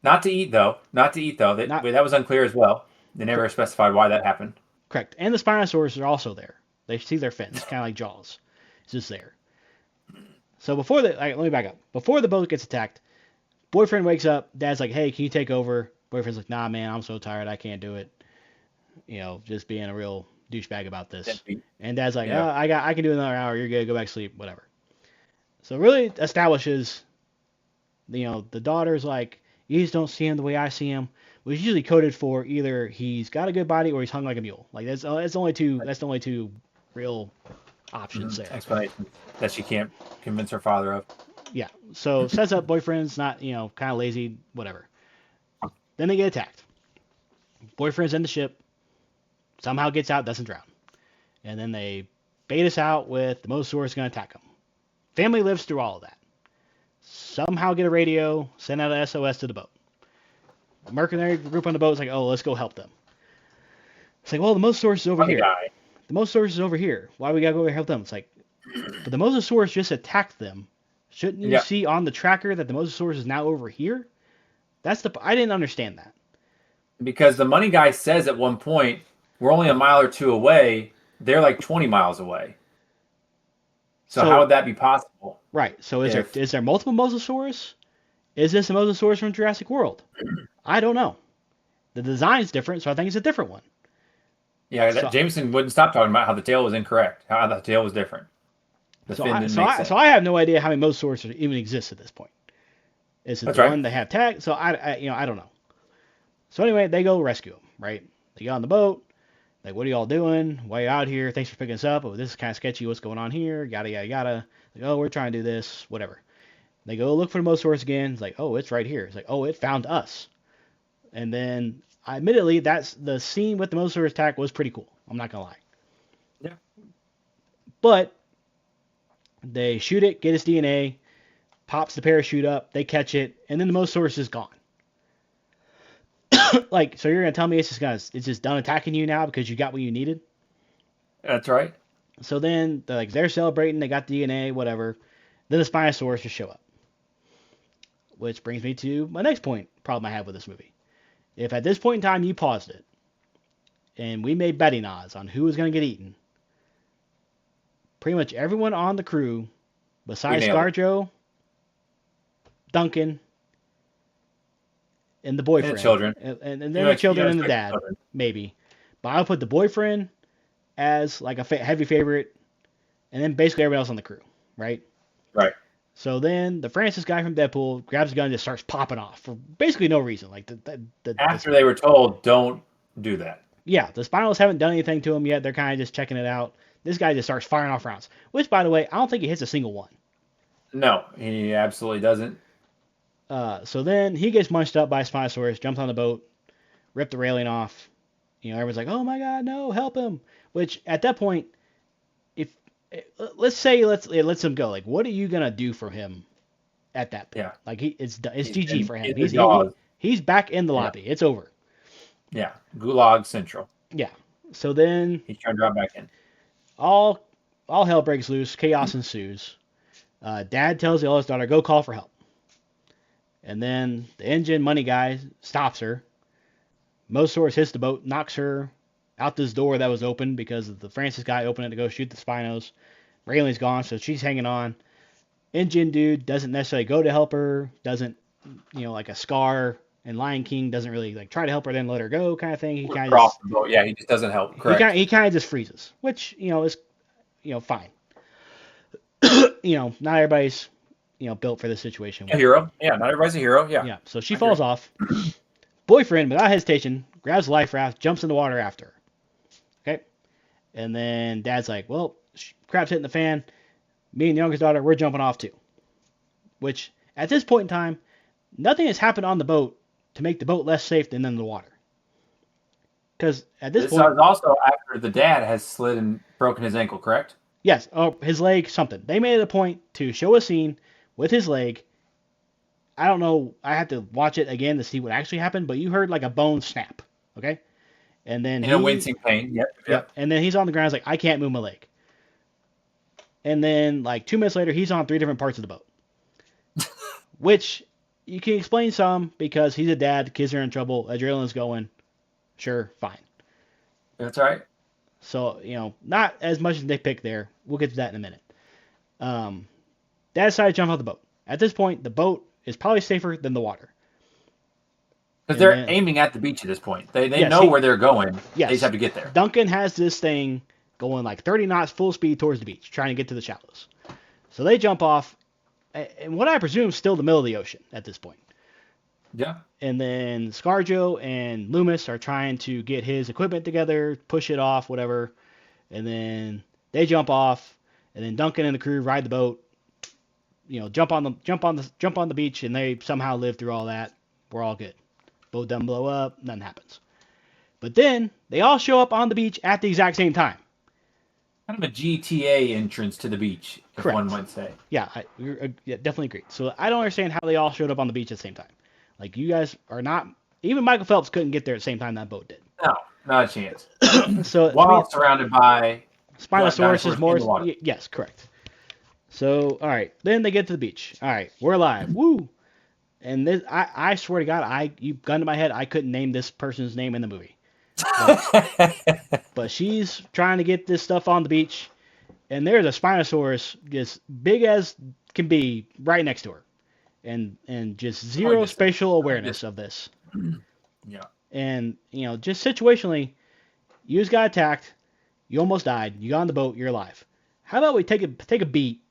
Not to eat though. Not to eat though. Not That was unclear as well. They never correct. specified why that happened. Correct. And the Spinosaurus are also there. They see their fins, kind of like Jaws. It's just there. So let me back up. Before the boat gets attacked, boyfriend wakes up. Dad's like, "Hey, can you take over?" Boyfriend's like, "Nah, man, I'm so tired. I can't do it." Just being a real douchebag about this. And Dad's like, Yeah. I can do another hour. You're good. Go back to sleep. Whatever." So it really establishes, the daughter's like, "You just don't see him the way I see him," which is usually coded for either he's got a good body or he's hung like a mule. Like that's the only two. That's the only two real options there. Explanation that she can't convince her father of. Yeah. So sets up boyfriend's not, kind of lazy, whatever. Then they get attacked. Boyfriend's in the ship, somehow gets out, doesn't drown. And then they bait us out with the Mosasaurus going to attack them. Family lives through all of that. Somehow get a radio, send out an SOS to the boat. The mercenary group on the boat is like, "Oh, let's go help them." It's like, "Well, the Mosasaurus is over here. Guy. The Mosasaurus is over here. Why we got to go over here help them?" It's like, but the Mosasaurus just attacked them. Shouldn't you see on the tracker that the Mosasaurus is now over here? I didn't understand that. Because the money guy says at one point, we're only a mile or two away. They're like 20 miles away. So how would that be possible? Right. So is there multiple Mosasaurus? Is this a Mosasaurus from Jurassic World? I don't know. The design's different, so I think it's a different one. Yeah, Jameson wouldn't stop talking about how the tail was incorrect, how the tail was different. So I have no idea how many Mosasaurus even exist at this point. Is it the one they have tagged? So I don't know. So anyway, they go rescue him, right? They get on the boat. Like, "What are y'all doing? Why are you out here? Thanks for picking us up. Oh, this is kind of sketchy. What's going on here? Yada, yada, yada." Like, "Oh, we're trying to do this. Whatever." They go look for the Mosasaurus again. It's like, "Oh, it's right here." It's like, "Oh, it found us." And then, admittedly, that's the scene with the Mosasaurus attack was pretty cool. I'm not going to lie. Yeah. But they shoot it, get its DNA, pops the parachute up, they catch it, and then the Mosasaurus is gone. Like, so you're gonna tell me it's just done attacking you now because you got what you needed? That's right. So then they're celebrating, they got DNA, whatever. Then the Spinosaurus just show up. Which brings me to my next problem I have with this movie. If at this point in time you paused it, and we made betting odds on who was gonna get eaten, pretty much everyone on the crew, besides ScarJo, Duncan, and the boyfriend. And the children. And then the children and the dad, maybe. But I'll put the boyfriend as like a heavy favorite, and then basically everybody else on the crew, right? Right. So then the Francis guy from Deadpool grabs a gun and just starts popping off for basically no reason. Like after they were told, don't do that. Yeah, the Spinals haven't done anything to him yet. They're kind of just checking it out. This guy just starts firing off rounds, which, by the way, I don't think he hits a single one. No, he absolutely doesn't. So then he gets munched up by a Spinosaurus, jumps on the boat, ripped the railing off. Everyone's like, "Oh my God, no, help him!" Which at that point, let's lets him go. Like, what are you gonna do for him at that point? Yeah. Like it's GG for him. He's back in the lobby. It's over. Yeah, Gulag Central. Yeah. So then he's trying to drop back in. All hell breaks loose. Chaos ensues. Dad tells the eldest daughter, "Go call for help." And then the engine money guy stops her. Mosasaurus hits the boat, knocks her out this door that was open because the Francis guy opened it to go shoot the Spinos. Railing's gone, so she's hanging on. Engine dude doesn't necessarily go to help her, doesn't, like a Scar and Lion King doesn't really like try to help her, then let her go kind of thing. He kind of he just doesn't help. Correct. He kind of just freezes, which is fine. Not everybody's built for this situation. A hero. Yeah, not everybody's a hero. Yeah. Yeah. So she falls off. Boyfriend, without hesitation, grabs a life raft, jumps in the water after her. Okay. And then Dad's like, "Well, crap's hitting the fan. Me and the youngest daughter, we're jumping off too." Which, at this point in time, nothing has happened on the boat to make the boat less safe than in the water. Because at this point... This is also after the dad has slid and broken his ankle, correct? Yes. Oh, his leg, something. They made it a point to show a scene with his leg. I don't know. I have to watch it again to see what actually happened, but you heard like a bone snap. Okay? And then a wincing pain. Yep. And then he's on the ground. He's like, "I can't move my leg." And then like 2 minutes later, he's on 3 different parts of the boat. Which, You can explain some because he's a dad, the kids are in trouble, adrenaline's going. Sure, fine. That's right. So, not as much as they pick there. We'll get to that in a minute. Um, Dad decided to jump off the boat. At this point, the boat is probably safer than the water. Because And they're then, aiming at the beach at this point. They yes, know where they're going. They just yes, have to get there. Duncan has this thing going like 30 knots full speed towards the beach, trying to get to the shallows. So they jump off, and what I presume is still the middle of the ocean at this point. Yeah. And then Scarjo and Loomis are trying to get his equipment together, push it off, whatever. And then they jump off, and then Duncan and the crew ride the boat. Jump on the beach, and they somehow live through all that. We're all good. Boat doesn't blow up, nothing happens. But then they all show up on the beach at the exact same time. Kind of a GTA entrance to the beach, if Correct. one might say. Yeah, yeah, definitely agree. So I don't understand how they all showed up on the beach at the same time. Like, you guys are not. Even Michael Phelps couldn't get there at the same time that boat did. No, not a chance. So While surrounded by Spinosaurus is more. in the water. Yes, correct. So, all right. Then they get to the beach. All right, we're alive. Woo! And this, I swear to God, you gun to my head, I couldn't name this person's name in the movie. But she's trying to get this stuff on the beach, and there's a Spinosaurus just big as can be right next to her, and just zero spatial awareness of this. Yeah. And just situationally, you just got attacked, you almost died, you got on the boat, you're alive. How about we take a beat,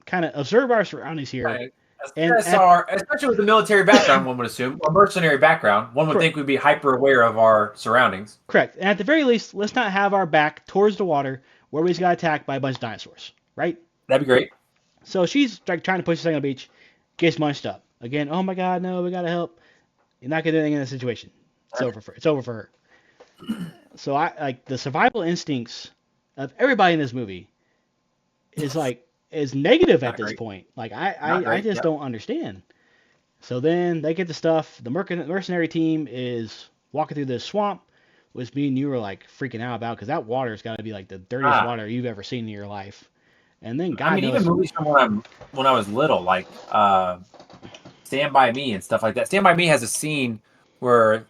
kind of observe our surroundings here. Right. Especially with the military background, one would assume, or mercenary background, one would think we'd be hyper aware of our surroundings. Correct. And at the very least, let's not have our back towards the water where we just got attacked by a bunch of dinosaurs, right? That'd be great. So she's like trying to push this thing on the beach, gets munched up. Again, oh my God, no, we gotta help. You're not gonna do anything in this situation. It's over for her. So I like the survival instincts of everybody in this movie is negative at this point. Like I just don't understand. So then they get the stuff. The mercenary team is walking through this swamp, which me and you were like freaking out about because that water's got to be like the dirtiest water you've ever seen in your life. And then even movies from when I was little, like Stand By Me and stuff like that. Stand By Me has a scene where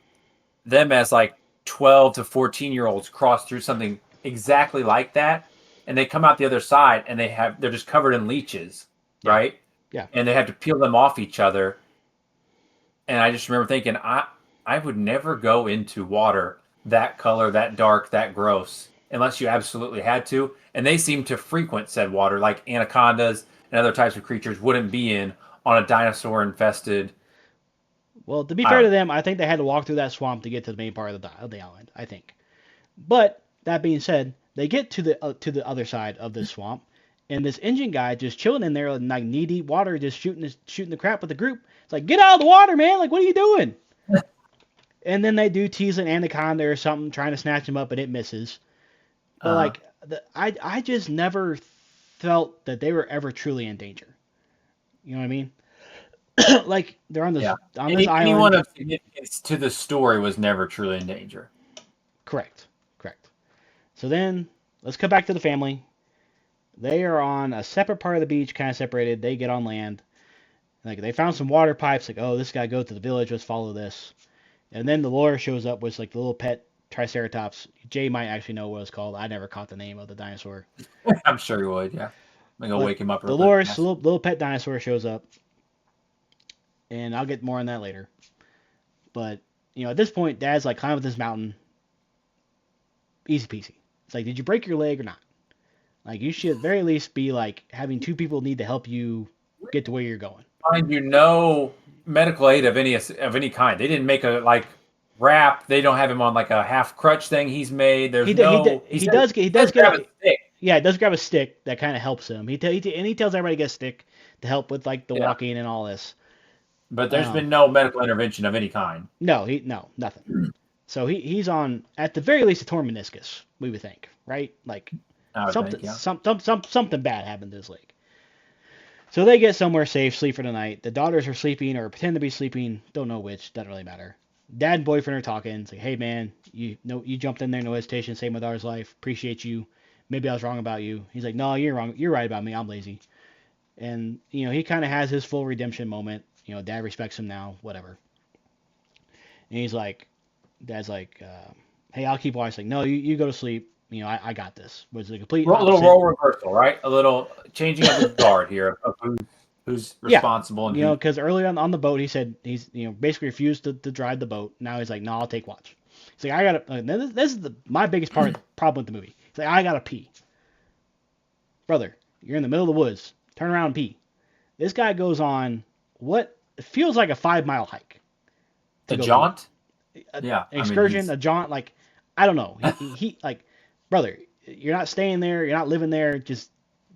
them as like 12 to 14-year-olds cross through something exactly like that, and they come out the other side and they're just covered in leeches, right? Yeah. And they have to peel them off each other. And I just remember thinking, I would never go into water that color, that dark, that gross, unless you absolutely had to. And they seem to frequent said water, like anacondas and other types of creatures wouldn't be in on a dinosaur-infested. Well, to be fair to them, I think they had to walk through that swamp to get to the main part of the island. I think. But that being said, they get to the other side of this swamp, and this engine guy just chilling in there in like knee-deep water, just shooting the crap with the group. It's like, get out of the water, man! Like, what are you doing? And then they do tease an anaconda or something, trying to snatch him up, and it misses. But I just never felt that they were ever truly in danger. You know what I mean? Like they're on this on this island. Anyone of significance to the story was never truly in danger. Correct. So then let's come back to the family. They are on a separate part of the beach, kind of separated. They get on land. Like they found some water pipes. Like, oh, this guy goes to the village. Let's follow this. And then the lawyer shows up with like the little pet Triceratops. Jay might actually know what it's called. I never caught the name of the dinosaur. I'm sure he would. Yeah, I'm gonna wake him up. The lawyer's little pet dinosaur shows up, and I'll get more on that later. But at this point, Dad's like, climb up this mountain. Easy peasy. It's like, did you break your leg or not? Like, you should at the very least be like having two people need to help you get to where you're going. Find no medical aid of any kind. They didn't make a wrap. They don't have him on like a half crutch thing he's made. He does grab a stick. Yeah, he does grab a stick that kind of helps him. He tells everybody to get a stick to help with like the walking and all this. But there's been no medical intervention of any kind. No, nothing. So he's on, at the very least, a torn meniscus, we would think, right? Like something bad happened to his leg. So they get somewhere safe, sleep for the night. The daughters are sleeping or pretend to be sleeping. Don't know which. Doesn't really matter. Dad and boyfriend are talking. It's like, hey man, you jumped in there, no hesitation, saved my daughter's life. Appreciate you. Maybe I was wrong about you. He's like, no, you're wrong. You're right about me. I'm lazy. And he kind of has his full redemption moment. Dad respects him now, whatever. And he's like, Dad's like, hey, I'll keep watching. Like, no, you go to sleep. I got this. Was the complete A little opposite. role reversal, right? A little changing of the guard here of who's Yeah, responsible and who's. because earlier on the boat, he said he's, basically refused to drive the boat. Now he's like, no, I'll take watch. He's like, I gotta. This is my biggest problem with the movie. He's like, I gotta pee, brother. You're in the middle of the woods. Turn around and pee. This guy goes on what feels like a 5 mile hike to A go jaunt? an Yeah. excursion, a jaunt. Like, I don't know. He like, brother, you're not staying there. You're not living there. Just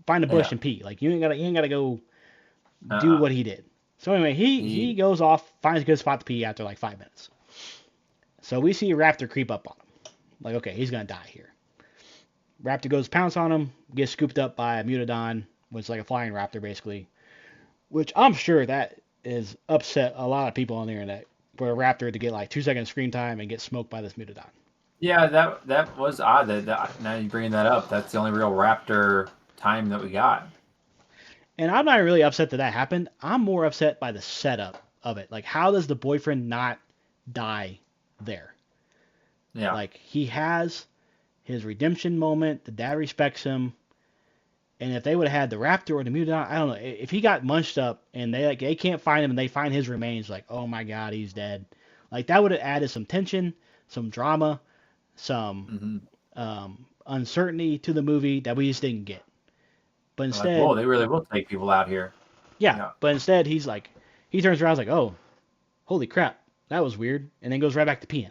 find a bush Yeah. and pee. Like, you ain't gotta go do Uh-uh. what he did. So anyway, he goes off, finds a good spot to pee after like 5 minutes. So we see a raptor creep up on him. Like, okay, he's gonna die here. Raptor goes pounce on him, gets scooped up by a mutodon, which is like a flying raptor basically. Which I'm sure that is upset a lot of people on the internet for a raptor to get like 2 seconds screen time and get smoked by this mutodon. Yeah, that was odd. Now you bringing that up, that's the only real raptor time that we got. And I'm not really upset that happened. I'm more upset by the setup of it. Like, how does the boyfriend not die there? Yeah. Like, he has his redemption moment. The dad respects him. And if they would have had the raptor or the mutodon, I don't know. If he got munched up and they can't find him and they find his remains, like, oh my god, he's dead. Like, that would have added some tension, some drama, some uncertainty to the movie that we just didn't get. But Like, instead, whoa, they really will take people out here. yeah. But instead, he turns around, like, oh, holy crap, that was weird, and then goes right back to peeing.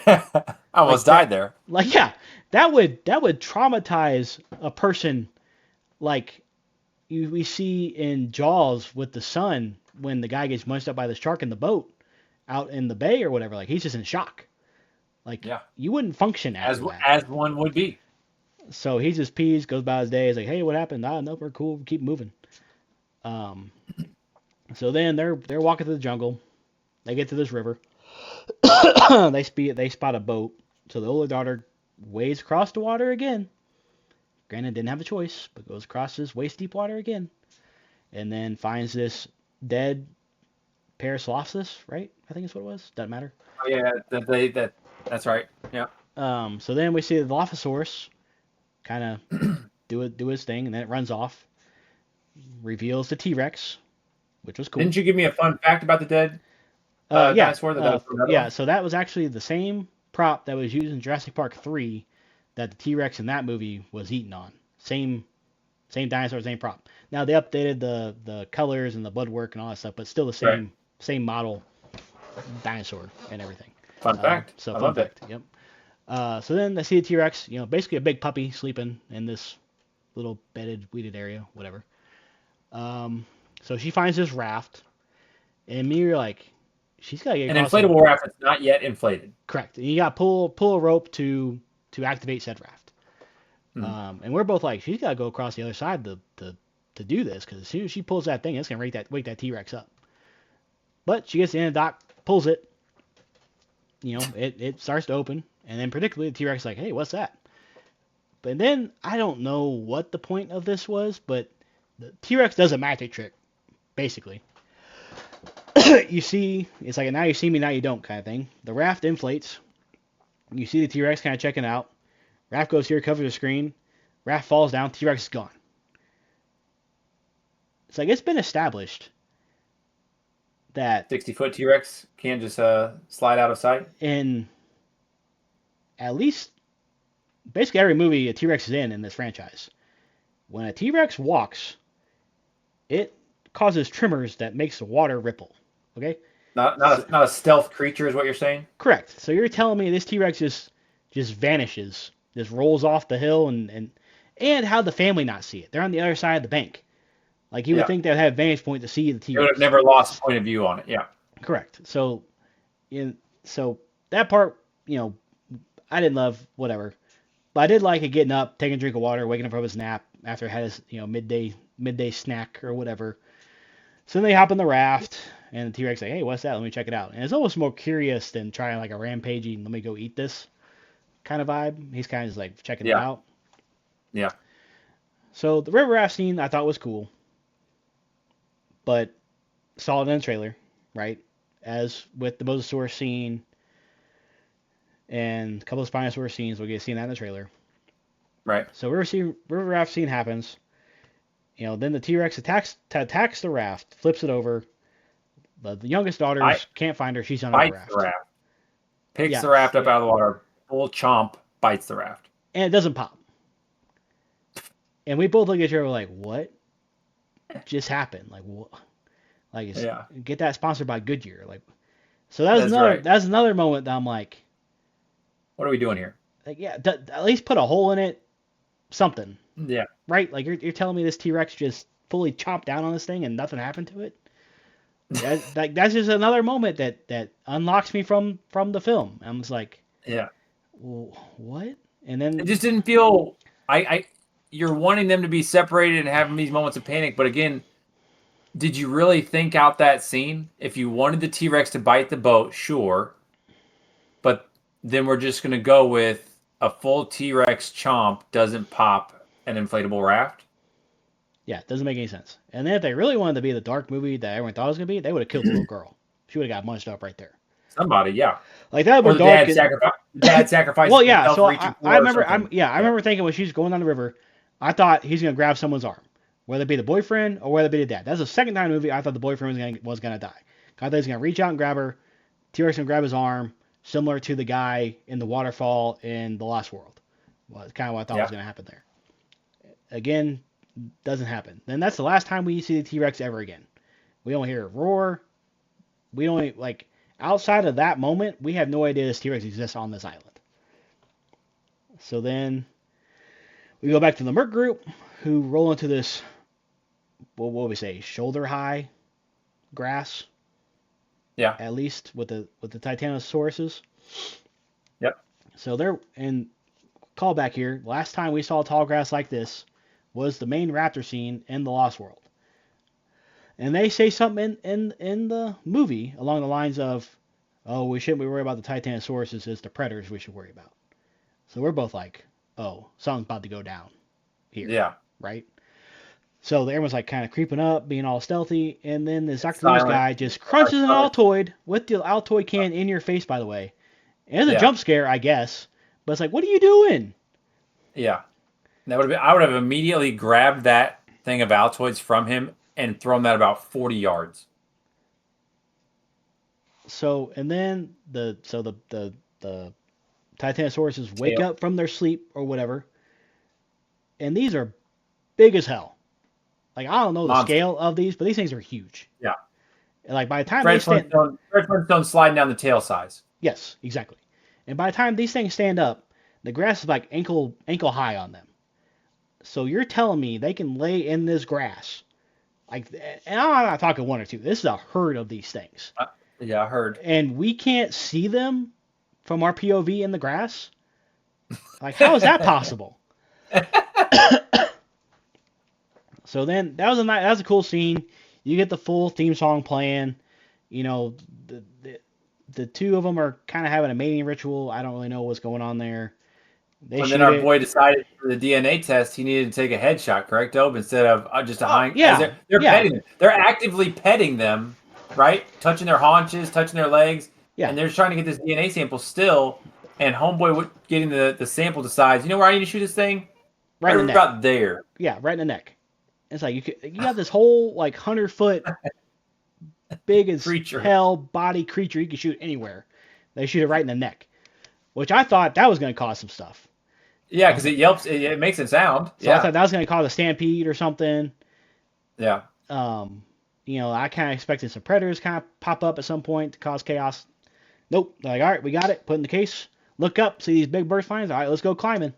I almost died there. Like, yeah, that would traumatize a person, like we see in Jaws with the son when the guy gets munched up by the shark in the boat out in the bay or whatever. Like, he's just in shock. Like, you wouldn't function after that. As one would be. So he just pees, goes about his day. He's like, hey, what happened? Ah, no, we're cool. Keep moving. So then they're walking through the jungle. They get to this river. They spot a boat. So the older daughter wades across the water again. Granted, didn't have a choice, but goes across this waist-deep water again. And then finds this dead Paracelsus, right? I think that's what it was. Doesn't matter. Oh, yeah, that's right. Yeah. So then we see the Dilophosaurus kind of do his thing, and then it runs off. Reveals the T-Rex, which was cool. Didn't you give me a fun fact about the dead dinosaur? So that was actually the same prop that was used in Jurassic Park 3 that the T-Rex in that movie was eaten on. Same dinosaur, same prop. Now they updated the colors and the blood work and all that stuff, but still the same model dinosaur and everything. Fun fact. So fun fact. Yep. So then they see the T-Rex, basically a big puppy sleeping in this little bedded, weeded area, whatever. So she finds this raft, and me, you're like, she's got to get an inflatable raft that's not yet inflated. Correct. And you got to pull a rope to activate said raft. And we're both like, she's got to go across the other side to do this, because as soon as she pulls that thing, it's gonna wake that T-Rex up. But she gets to the end of the dock, pulls it. It starts to open, and then predictably the T-Rex is like, hey, what's that? But then I don't know what the point of this was, but the T-Rex does a magic trick, basically. You see, it's like a now you see me, now you don't kind of thing. The raft inflates. You see the T-Rex kind of checking out. Raft goes here, covers the screen. Raft falls down, T-Rex is gone. It's like it's been established that 60-foot T-Rex can't just slide out of sight. In at least basically every movie a T-Rex is in this franchise, when a T-Rex walks, it causes tremors that makes the water ripple. Okay? Not a stealth creature is what you're saying? Correct. So you're telling me this T-Rex just vanishes, just rolls off the hill, and how the family not see it? They're on the other side of the bank. Like, you would think they'd have a vantage point to see the T-Rex. You would have never lost point of view on it. Yeah. Correct. So that part, I didn't love, whatever. But I did like it getting up, taking a drink of water, waking up from his nap after it had his, midday snack or whatever. So then they hop in the raft, and the T-Rex like, hey, what's that? Let me check it out. And it's almost more curious than trying like a rampaging, let me go eat this kind of vibe. He's kind of just like checking it out. Yeah. So the river raft scene I thought was cool. But saw it in the trailer, right? As with the Mosasaurus scene and a couple of Spinosaurus scenes, we'll get seen that in the trailer. Right. So river raft scene happens. Then the T-Rex attacks the raft, flips it over. The youngest daughters can't find her. She's under the Bites raft. the raft. Picks Yeah, the raft up yeah. out of the water. Full chomp. Bites the raft. And it doesn't pop. And we both look at each other like, what just happened? Like, what? Like, get that sponsored by Goodyear. Like, so that's another moment that I'm like, what are we doing here? Like, yeah, at least put a hole in it, something. Yeah. Right? Like, you're telling me this T-Rex just fully chomped down on this thing and nothing happened to it? That's just another moment that unlocks me from the film. I'm just like, yeah, well, what? And then it just didn't feel. You're wanting them to be separated and having these moments of panic, but again, did you really think out that scene? If you wanted the T-Rex to bite the boat, sure, but then we're just going to go with a full T-Rex chomp doesn't pop an inflatable raft. Yeah, it doesn't make any sense. And then if they really wanted to be the dark movie that everyone thought it was going to be, they would have killed the little girl. She would have got munched up right there. Somebody, yeah. Like that would be dark. Dad sacrificed. Well, yeah. So I remember. I remember thinking when she's going down the river, I thought he's going to grab someone's arm, whether it be the boyfriend or whether it be the dad. That's the second time in the movie I thought the boyfriend was going to die. I thought he was going to reach out and grab her. T-Rex going to grab his arm, similar to the guy in the waterfall in The Lost World. Well, it's kind of what I thought was going to happen there. Again, doesn't happen. Then that's the last time we see the T-Rex ever again. We don't hear a roar. We don't, like, outside of that moment, we have no idea this T-Rex exists on this island. So then we go back to the Merc group, who roll into this, what would we say, shoulder-high grass. Yeah. At least with the Titanosauruses. Yep. So they're, and call back here, last time we saw tall grass like this was the main raptor scene in The Lost World. And they say something in the movie along the lines of, oh, we shouldn't be worried about the Titanosauruses, it's the predators we should worry about. So we're both like, oh, something's about to go down here. Yeah. Right? So everyone's like kind of creeping up, being all stealthy, and then this Dr. Lewis guy just crunches an Altoid with the Altoid can in your face, by the way. And it's a jump scare, I guess. But it's like, what are you doing? Yeah. I would have immediately grabbed that thing of Altoids from him and thrown that about 40 yards. So, and then the Titanosauruses wake up from their sleep or whatever. And these are big as hell. Like, I don't know the scale of these, but these things are huge. Yeah. And like by the time Fred Flintstone sliding down the tail size. Yes, exactly. And by the time these things stand up, the grass is like ankle high on them. So you're telling me they can lay in this grass, like, and I'm not talking one or two. This is a herd of these things. Yeah, I heard. And we can't see them from our POV in the grass. Like, how is that possible? So then that was a cool scene. You get the full theme song playing. You know, the two of them are kind of having a mating ritual. I don't really know what's going on there. And then our boy decided for the DNA test he needed to take a headshot, correct, Dope? Instead of just a hind. Yeah. They're petting them. They're actively petting them, right? Touching their haunches, touching their legs. Yeah. And they're just trying to get this DNA sample still. And homeboy getting the sample decides, you know where I need to shoot this thing? Right in the neck. About there. Yeah, right in the neck. It's like you got this whole like 100-foot big as hell body creature you can shoot anywhere. They shoot it right in the neck, which I thought that was going to cause some stuff. Yeah, because it yelps, it makes it sound. So I thought that was going to cause a stampede or something. Yeah. You know, I kind of expected some predators kind of pop up at some point to cause chaos. Nope. They're like, all right, we got it. Put in the case. Look up, see these big bird spines. All right, let's go climbing.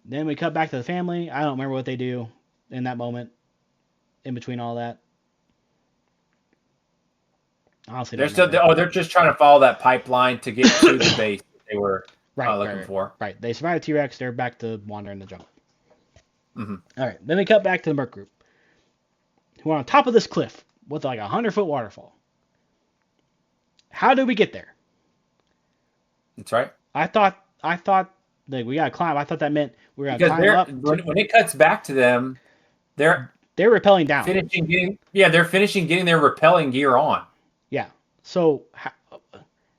Then we cut back to the family. I don't remember what they do in that moment, in between all that. Honestly, they're just trying to follow that pipeline to get to the base that they were looking for. Right. They survived the T-Rex. They're back to wandering the jungle. Mm-hmm. All right. Then we cut back to the Merc group, who are on top of this cliff with like a 100-foot waterfall. How did we get there? That's right. I thought like we gotta climb. I thought that meant we were gonna climb up. When it cuts back to them, they're They're rappelling down. They're finishing getting their rappelling gear on. Yeah. So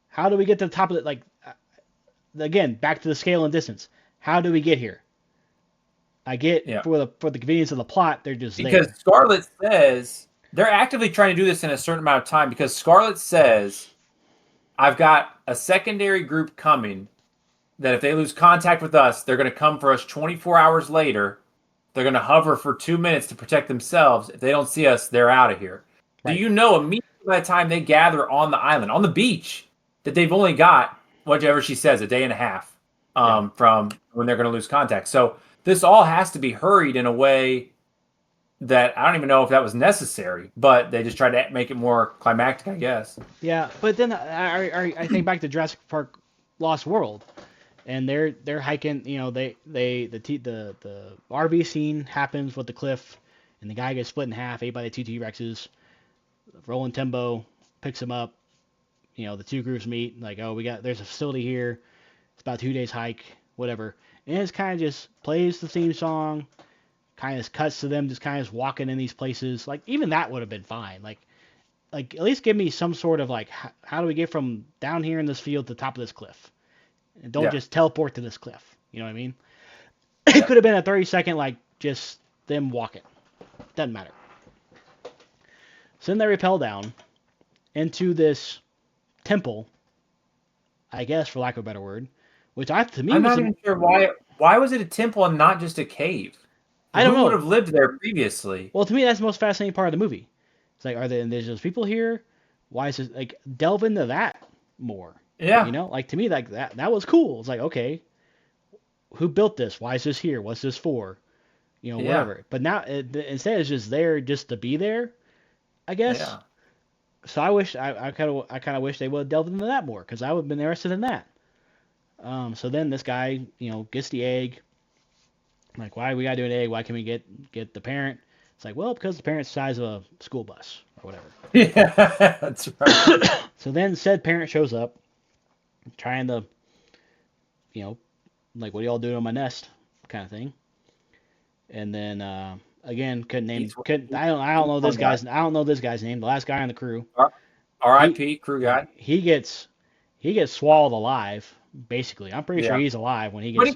how do we get to the top of it? Like again, back to the scale and distance. How do we get here? I get Yeah. for the convenience of the plot, they're just Because there. Scarlet says they're actively trying to do this in a certain amount of time because Scarlet says, I've got a secondary group coming that if they lose contact with us, they're going to come for us 24 hours later. They're going to hover for 2 minutes to protect themselves. If they don't see us, they're out of here. Do Right. you know immediately by the time they gather on the island, on the beach, that they've only got, whatever she says, a day and a half Yeah. from when they're going to lose contact? So this all has to be hurried in a way that I don't even know if that was necessary, but they just tried to make it more climactic, I guess. Yeah. But then I think back to Jurassic Park Lost World, and they're hiking. You know, the RV scene happens with the cliff, and the guy gets split in half, ate by the two T-Rexes. Roland Tembo picks him up. You know, the two groups meet. Like, oh, there's a facility here. It's about 2 days hike, whatever. And it's kind of just plays the theme song, kind of cuts to them just kind of walking in these places. Like, even that would have been fine. Like at least give me some sort of like, how do we get from down here in this field to the top of this cliff? And don't just teleport to this cliff. You know what I mean? It could have been a 30-second, like, just them walking. Doesn't matter. So then they rappel down into this temple, I guess, for lack of a better word, which to me I'm was not even sure why. Why was it a temple and not just a cave? I don't Who would know. have lived there previously? Well, to me, that's the most fascinating part of the movie. It's like, there's those people here? Why is it like delve into that more? You Yeah, know, like to me, like that was cool. It's like, okay, who built this? Why is this here? What's this for? You know, yeah, whatever. But now instead, it's just there just to be there, I guess. yeah. So I kind of wish they would have delved into that more because I would have been interested in that. So then this guy, gets the egg. Like, why we gotta do an egg? Why can we get the parent? It's like, well, because the parent's the size of a school bus or whatever. Yeah, that's right. So then said parent shows up, trying to, you know, like, what are y'all doing on my nest, kind of thing. And then again, couldn't name, He's, couldn't he's I don't know this one guy. guy's I don't know this guy's name. The last guy on the crew, he R.I.P. crew guy. he gets swallowed alive. Basically, I'm pretty sure Yeah, he's alive when he but gets.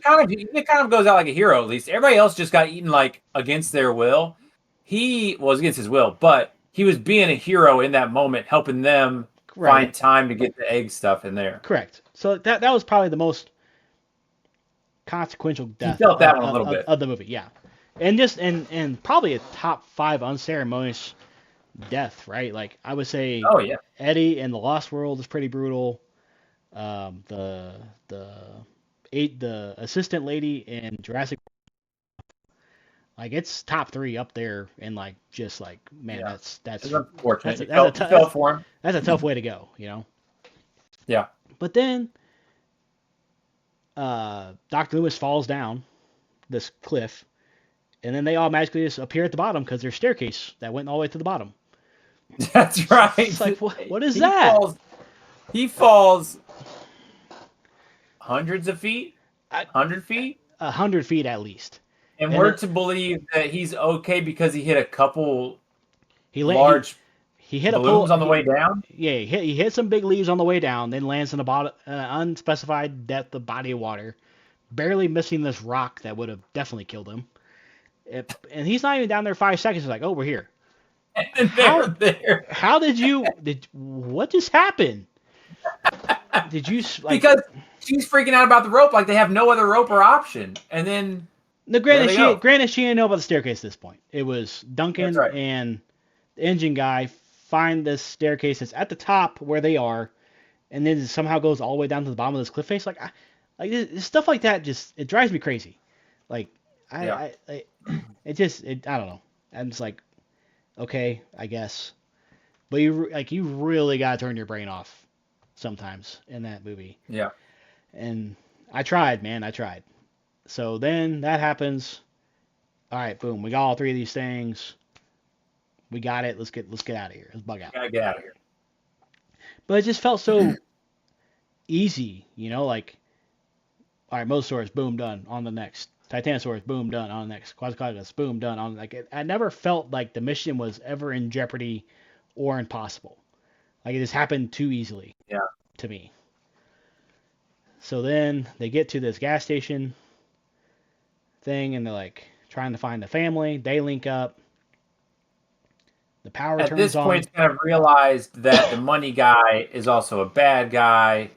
he kind of goes out like a hero. At least everybody else just got eaten like against their will. He was against his will, but he was being a hero in that moment, helping them Right. find time to get the egg stuff in there. Correct. So that was probably the most consequential He death felt that one a little bit. of the movie. Yeah, and just and probably a top 5 unceremonious death. Right. Like, I would say Oh yeah, Eddie in the Lost World is pretty brutal. The the assistant lady in Jurassic, like, it's top 3 up there, and like, just like, man, yeah. that's It's that's unfortunate. that's a, He that's a fell, he tou- fell that's, for him. that's a tough way to go, you know. Yeah, But then Dr. Loomis falls down this cliff, and then they all magically just appear at the bottom because there's a staircase that went all the way to the bottom. that's It's right. like, what is He that? falls. He falls hundreds of feet, I, 100 feet, 100 feet at least. and And we're then to believe that he's okay because he hit a couple he la- he large he hit a balloons pull. on the way down. Yeah, he hit some big leaves on the way down, then lands in a unspecified depth of body of water, barely missing this rock that would have definitely killed him. And he's not even down there 5 seconds. He's like, oh, we're here. And they're How there how did what just happened? Did you like? because she's freaking out about the rope, like they have no other rope or option. And then No, there granted, they she go. granted she didn't know about the staircase at this point. It was That's Duncan right. and the engine guy find this staircase that's at the top where they are, and then it somehow goes all the way down to the bottom of this cliff face. Like stuff like that, just it drives me crazy. Like, Yeah. I don't know. I'm just like, okay, I guess, but you really gotta turn your brain off sometimes in that movie. Yeah. And I tried, man, I tried. So then that happens. All right, boom, we got all 3 of these things. We got it. Let's get out of here. Let's bug out. Gotta get out of here. But it just felt so easy, like, all right, Mosasaurus, boom, done. On the next. Titanosaurus, boom, done. On the next. Quetzalcoatlus, boom, done. On like I never felt like the mission was ever in jeopardy or impossible. Like it just happened too easily Yeah. to me. So then they get to this gas station thing, and they're like trying to find the family. They link up. The power At turns this point, on. it's kind of realized that the money guy is also a bad guy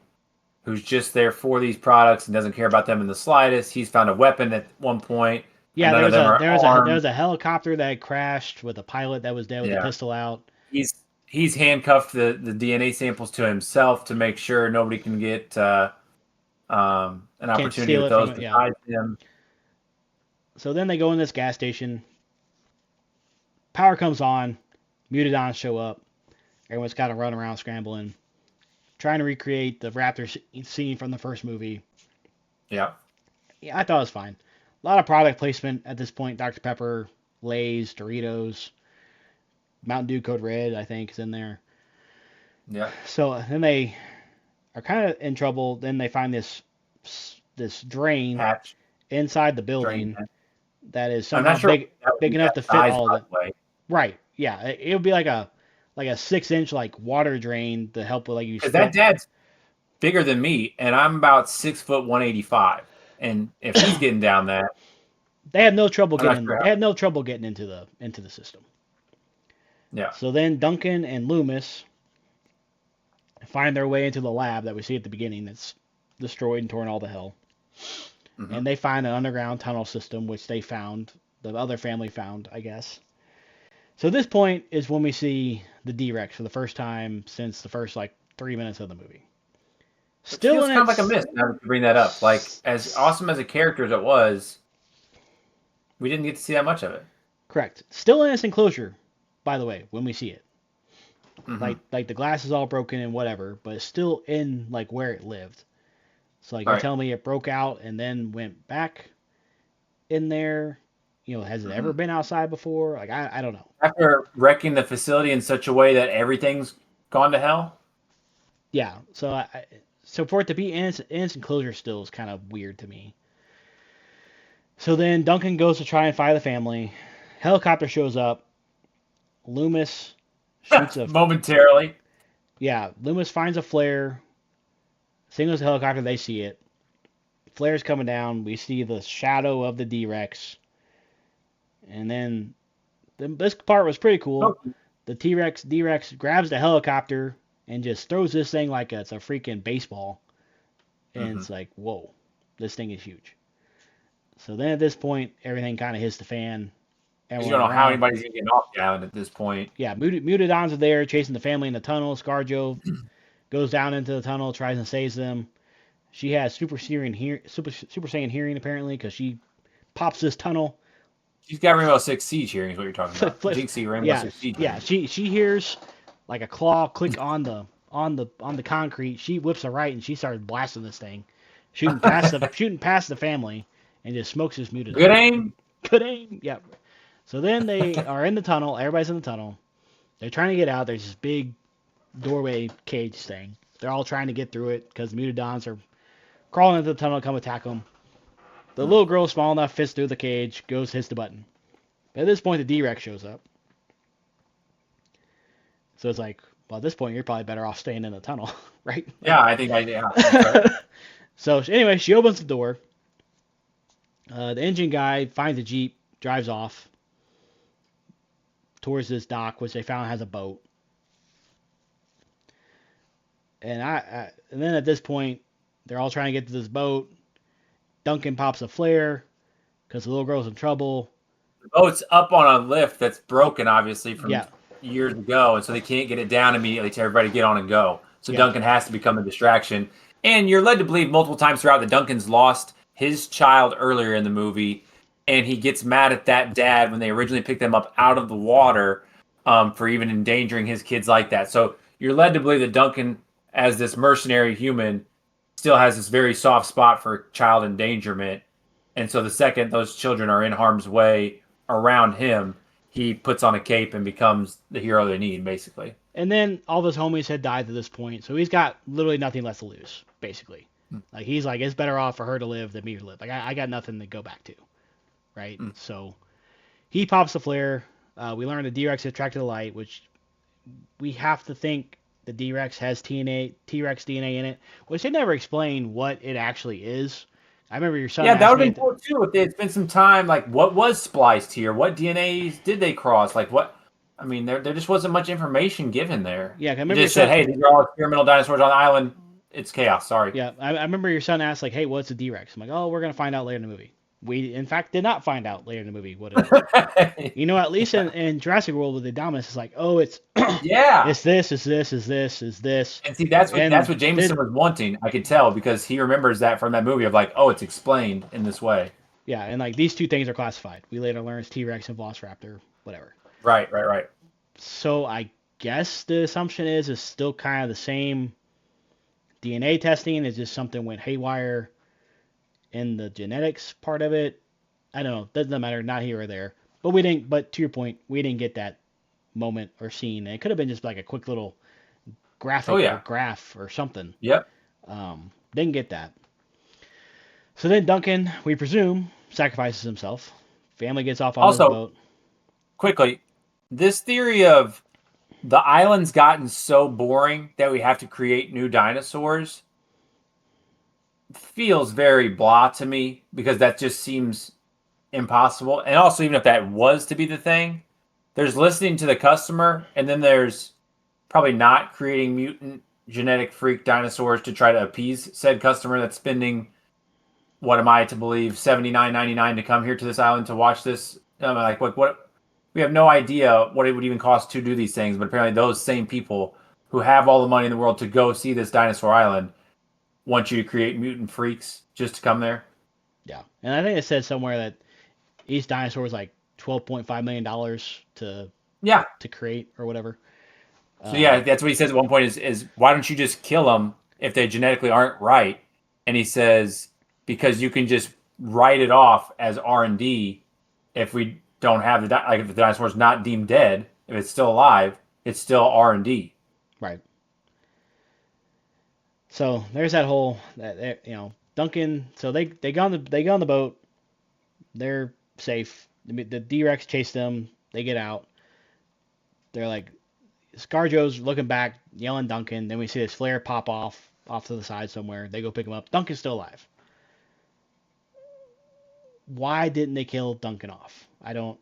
who's just there for these products and doesn't care about them in the slightest. He's found a weapon at one point, and Yeah, none of them are there armed. was a helicopter that crashed with a pilot that was dead with a Yeah, pistol out. he's handcuffed the DNA samples to himself to make sure nobody can get an Can't opportunity steal with it from those it. Yeah. besides him. So then they go in this gas station. Power comes on. Mutadons show up. Everyone's got to run around scrambling, trying to recreate the raptor scene from the first movie. Yeah. Yeah, I thought it was fine. A lot of product placement at this point. Dr. Pepper, Lay's, Doritos, Mountain Dew Code Red, I think, is in there. Yeah. So then they are kind of in trouble. Then they find this drain Hatch, inside the drain building hatch. that is I'm somehow not sure what that would big be enough that to fit size, all by of it. the way. Right. Yeah. It would be like a 6-inch like water drain to help with like you Because spill. that dad's bigger than me, and I'm about 6 foot 185. And if he's getting down that, They had no trouble I'm not getting. sure They how. had no trouble getting into the system. Yeah. So then Duncan and Loomis find their way into the lab that we see at the beginning that's destroyed and torn all to hell. Mm-hmm. And they find an underground tunnel system, which they found, the other family found, I guess. So this point is when we see the D-Rex for the first time since the first like 3 minutes of the movie. Which Still feels in kind of like a its miss now that you bring that up. Like, as awesome as a character as it was, we didn't get to see that much of it. correct. Still in its enclosure, by the way, when we see it. Mm-hmm. Like the glass is all broken and whatever, but it's still in like where it lived. So like All you're right. telling me it broke out and then went back in there. Has it Mm-hmm. ever been outside before? Like I don't know. After wrecking the facility in such a way that everything's gone to hell. Yeah. So for it to be in its enclosure still is kind of weird to me. So then Duncan goes to try and find the family. Helicopter shows up. Loomis shoots a Momentarily. yeah. Loomis finds a flare. Signals the helicopter. They see it. Flare's coming down. We see the shadow of the D-Rex. And then this part was pretty cool. Oh, The D-Rex grabs the helicopter and just throws this thing like it's a freaking baseball. And mm-hmm. it's like, whoa, this thing is huge. So then at this point, everything kind of hits the fan. Because you Everyone don't know how around. anybody's getting off the island at this point. Yeah, Mutadons are there chasing the family in the tunnel. ScarJo goes down into the tunnel, tries and saves them. She has super Saiyan hearing apparently because she pops this tunnel. She's got Rainbow Six Siege hearing is what you're talking about. Jinxie Rainbow Yeah, Six Siege. yeah. She hears like a claw click on the concrete. She whips a right and she starts blasting this thing, shooting past the family, and just smokes this Mutadon. Good aim. Good aim. Yep. So then they are in the tunnel. Everybody's in the tunnel. They're trying to get out. There's this big doorway cage thing. They're all trying to get through it because Mutadons are crawling into the tunnel to come attack them. The little girl, small enough, fits through the cage, hits the button. At this point, the D-Rex shows up. So it's like, well, at this point, you're probably better off staying in the tunnel, right? Yeah, I think that's right. So anyway, she opens the door. The engine guy finds a Jeep, drives off towards this dock, which they found has a boat. And and then at this point, they're all trying to get to this boat. Duncan pops a flare because the little girl's in trouble. The boat's up on a lift that's broken, obviously, from Yeah. years ago, and so they can't get it down immediately to everybody get on and go. So Yeah. Duncan has to become a distraction. And you're led to believe multiple times throughout that Duncan's lost his child earlier in the movie, and he gets mad at that dad when they originally picked them up out of the water for even endangering his kids like that. So you're led to believe that Duncan, as this mercenary human, still has this very soft spot for child endangerment. And so the second those children are in harm's way around him, he puts on a cape and becomes the hero they need, basically. And then all of his homies had died to this point, so he's got literally nothing left to lose, basically. Like he's like, it's better off for her to live than me to live. Like I got nothing to go back to, right? Mm. So he pops the flare. We learn the D-Rex is attracted to light, which we have to think the D-Rex has T-Rex DNA in it, which they never explain what it actually is. I remember your son Yeah, that asked would me have at been cool too if they had spent some time. Like, what was spliced here? What DNAs did they cross? Like, what? I mean, there just wasn't much information given there. yeah, I It remember your just said, son. "Hey, these are all experimental dinosaurs on the island. It's chaos." Sorry. Yeah, I remember your son asked like, "Hey, what's a D-Rex?" I'm like, "Oh, we're gonna find out later in the movie." We in fact did not find out later in the movie what it is. You know, at least in Jurassic World with the Dominus, it's like, oh, it's Yeah. it's this, it's this, it's this, it's this, And see, that's and what Jameson then was wanting. I could tell because he remembers that from that movie of like, oh, it's explained in this way. yeah, and like these two things are classified. We later learn it's T-Rex and Velociraptor, whatever. Right, right, right. So I guess the assumption is it's still kind of the same DNA testing. It's just something went haywire in the genetics part of it. I don't know. Doesn't matter. Not here or there. But we didn't. But to your point, we didn't get that moment or scene. It could have been just like a quick little Oh graphic or yeah. graph or something. Yep. Didn't get that. So then Duncan, we presume, sacrifices himself. Family gets off on this Also, boat. quickly, this theory of the island's gotten so boring that we have to create new dinosaurs feels very blah to me because that just seems impossible. And also, even if that was to be the thing, there's listening to the customer, and then there's probably not creating mutant genetic freak dinosaurs to try to appease said customer that's spending what am I to believe $79.99 to come here to this island to watch this. Like what we have no idea what it would even cost to do these things, but apparently those same people who have all the money in the world to go see this dinosaur island want you to create mutant freaks just to come there. Yeah, and I think it said somewhere that each dinosaur was like $12.5 million Yeah. to create or whatever. So yeah, Um, that's what he says at one point is why don't you just kill them if they genetically aren't right? And he says because you can just write it off as R&D if we don't have like if the dinosaur's not deemed dead, if it's still alive, it's still R&D. right. So there's that whole Duncan. So they go on the boat. They're safe. The D-Rex chase them. They get out. They're like Scarjo's looking back, yelling Duncan. Then we see this flare pop off to the side somewhere. They go pick him up. Duncan's still alive. Why didn't they kill Duncan off? I don't.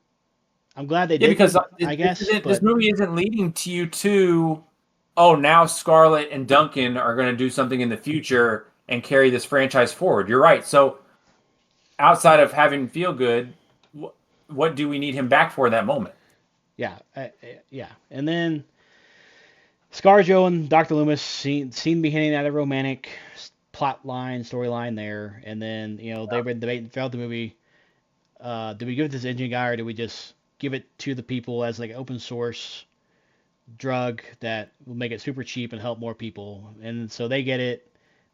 I'm glad they Yeah, because didn't. I guess, this but movie isn't leading to you to oh now Scarlett and Duncan are going to do something in the future and carry this franchise forward. You're right. So outside of having feel good, what do we need him back for in that moment? yeah, yeah. And then ScarJo and Dr. Loomis seem to be hinting at a romantic plot line, storyline there. And then, they've been debating throughout the movie, do we give it to this engine guy or do we just give it to the people as like an open source drug that will make it super cheap and help more people? And so they get it.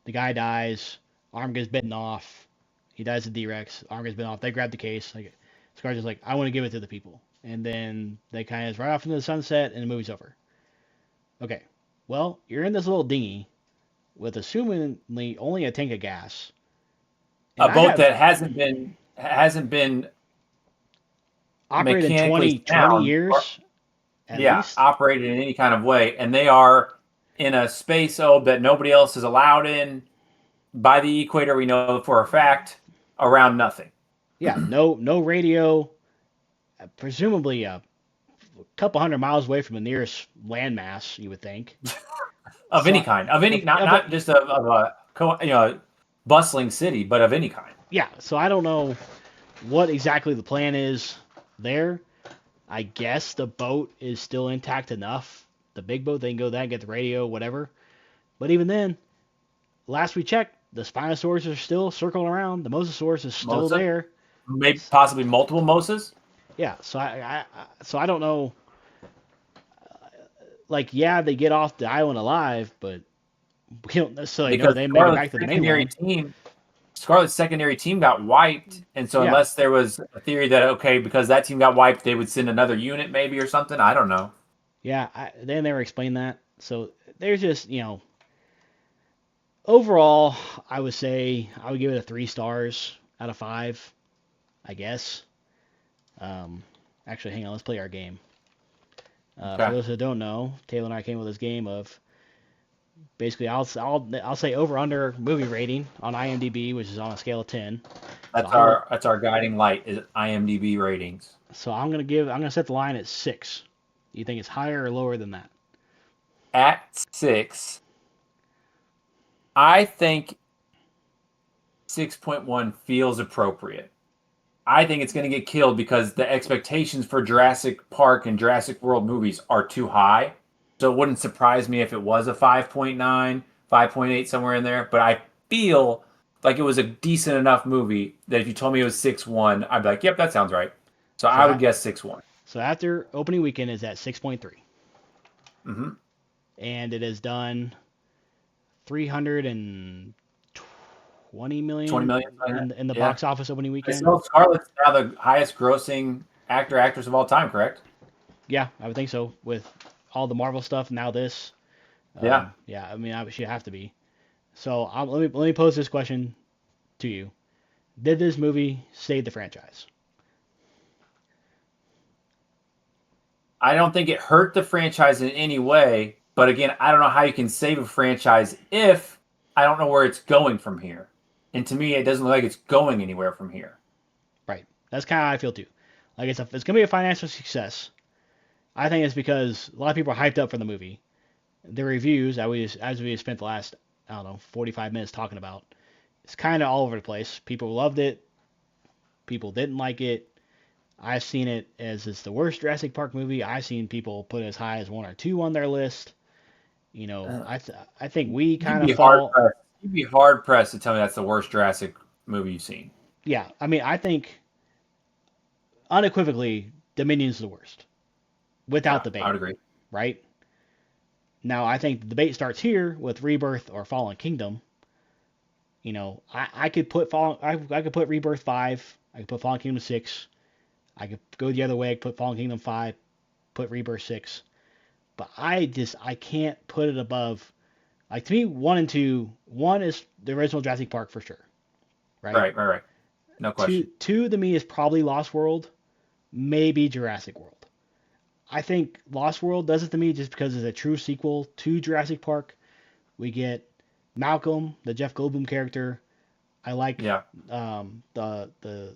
The guy dies. Arm gets bitten off. He dies of D-Rex. Arm gets bitten off. They grab the case. Like ScarJo's like, I want to give it to the people. And then they kind of ride off into the sunset and the movie's over. Okay. Well, you're in this little dinghy with assumingly only a tank of gas. And A I boat have that hasn't been operated mechanically 20 sound or years at yeah, least. operated in any kind of way, and they are in a space that nobody else is allowed in by the equator. We know for a fact around nothing Yeah, no radio. Presumably a couple hundred miles away from the nearest landmass, you would think. of So, any kind, of any not of it, not just of a bustling city, but of any kind. yeah. So I don't know what exactly the plan is there. I guess the boat is still intact enough. The big boat, they can go there, get the radio, whatever. But even then, last we checked, the Spinosaurus are still circling around. The Mosasaurus is still Mosa, there. maybe possibly multiple Mosas. Yeah, so I don't know. Like, yeah, they get off the island alive, but we don't necessarily know Because they made it back to the mainland. Scarlet's secondary team got wiped, and so Yeah, unless there was a theory that okay, because that team got wiped, they would send another unit maybe or something. I don't know. yeah, they never explained that. So there's just, overall, I would say I would give it a 3 stars out of 5, I guess. Um, Actually, hang on, let's play our game. For Okay. those who don't know, Taylor and I came with this game of basically I'll say over under movie rating on IMDb, which is on a scale of 10. So That's our guiding light is IMDb ratings. I'm gonna set the line at 6. Do you think it's higher or lower than that? At 6, I think 6.1 feels appropriate. I think it's going to get killed because the expectations for Jurassic Park and Jurassic World movies are too high. So it wouldn't surprise me if it was a 5.9, 5.8, somewhere in there. But I feel like it was a decent enough movie that if you told me it was 6.1, I'd be like, yep, that sounds right. So So I would guess 6.1. so after opening weekend is at 6.3, Mm-hmm. and it has done 320 20 million million. in the Yeah. box office opening I weekend. know Scarlett's now the highest grossing actress of all time, correct? Yeah, I would think so with all the Marvel stuff. Now this, Yeah. yeah, I mean, she have to be. So let me pose this question to you: did this movie save the franchise? I don't think it hurt the franchise in any way. But again, I don't know how you can save a franchise if I don't know where it's going from here. And to me, it doesn't look like it's going anywhere from here. Right. That's kind of how I feel too. Like it's gonna be a financial success. I think it's because a lot of people are hyped up for the movie. The reviews, as we spent the last, I don't know, 45 minutes talking about, it's kind of all over the place. People loved it. People didn't like it. I've seen it as it's the worst Jurassic Park movie. I've seen people put it as high as 1 or 2 on their list. Uh, I think we you'd kind of be hard fall. pressed. You'd be hard pressed to tell me that's the worst Jurassic movie you've seen. Yeah, I mean, I think unequivocally Dominion's the worst, without Yeah, I debate, would agree. right? Now, I think the debate starts here with Rebirth or Fallen Kingdom. I could put I could put Rebirth 5. I could put Fallen Kingdom 6. I could go the other way. I could put Fallen Kingdom 5. Put Rebirth 6. But I can't put it above. Like to me, 1 and 2. 1 is the original Jurassic Park for sure, right? Right. No Two question. two to me is probably Lost World, maybe Jurassic World. I think Lost World does it to me just because it's a true sequel to Jurassic Park. We get Malcolm, the Jeff Goldblum character. I like Yeah. the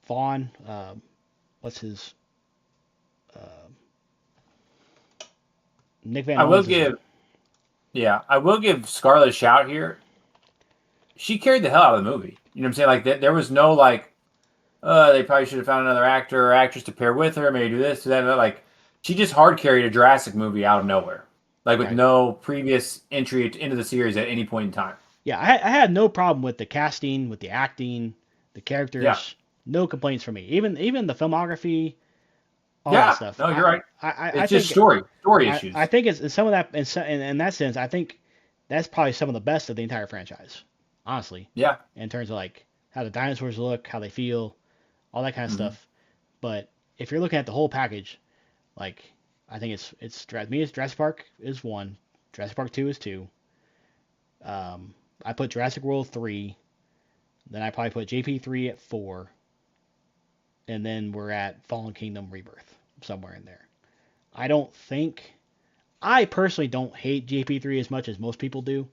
Vaughn. What's his uh, Nick Van I will Owens is give I will give Scarlett a shout here. She carried the hell out of the movie. You know what I'm saying? Like there was no like they probably should have found another actor or actress to pair with her, maybe do this, do that. Like, she just hard carried a Jurassic movie out of nowhere, like with right. no previous entry into the series at any point in time. Yeah, I had no problem with the casting, with the acting, the Yeah, characters. No complaints from me. Even the filmography, all that yeah. stuff. No, you're right. I It's just think story I issues. think it's some of that in that sense. I think that's probably some of the best of the entire franchise, honestly, Yeah. in terms of like how the dinosaurs look, how they feel, all that kind of Hmm. stuff. But if you're looking at the whole package, like I think it's Jurassic Park is 1, Jurassic Park 2 is 2. I put Jurassic World 3, then I probably put JP3 at 4, and then we're at Fallen Kingdom Rebirth somewhere in there. I don't think I personally don't hate JP3 as much as most people do.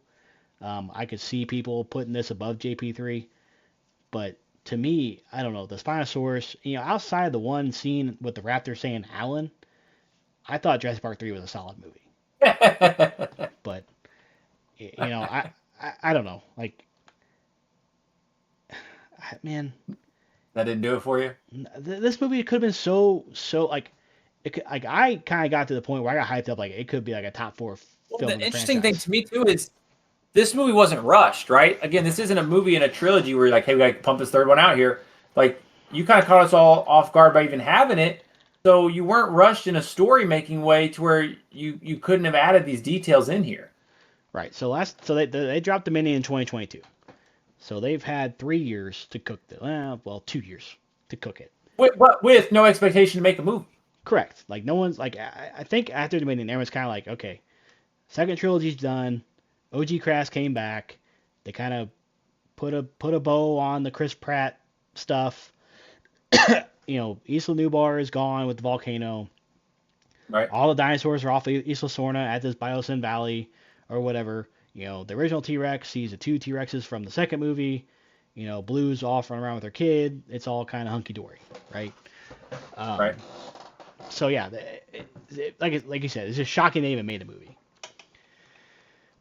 I could see people putting this above JP3, but to me, I don't know. The Spinosaurus, outside of the one scene with the raptor saying Alan, I thought Jurassic Park 3 was a solid movie. That But, I don't know. Like, man, didn't do it for you. this movie could have been so like, like I kind of got to the point where I got hyped up. Like, it could be like a top 4 Well, film the in the interesting thing franchise. to me too is this movie wasn't rushed, right? Again, this isn't a movie in a trilogy where you're like, hey, we got to pump this third one out here. Like, you kind of caught us all off guard by even having it. So you weren't rushed in a story making way to where you couldn't have added these details in here. Right. So they dropped the mini in 2022. So they've had 3 years to cook the well 2 years to cook it. But with no expectation to make a movie. Correct. Like no one's like I think after the mini, everyone's kind of like, okay, second trilogy's done. OG Crash came back. They kind of put a bow on the Chris Pratt stuff. Isla Nublar is gone with the volcano. Right. All the dinosaurs are off Isla Sorna at this Biosyn Valley or whatever. The original T-Rex sees the two T-Rexes from the second movie. Blue's off running around with her kid. It's all kind of hunky-dory, right? Right. So yeah, like you said, it's just shocking they even made a movie.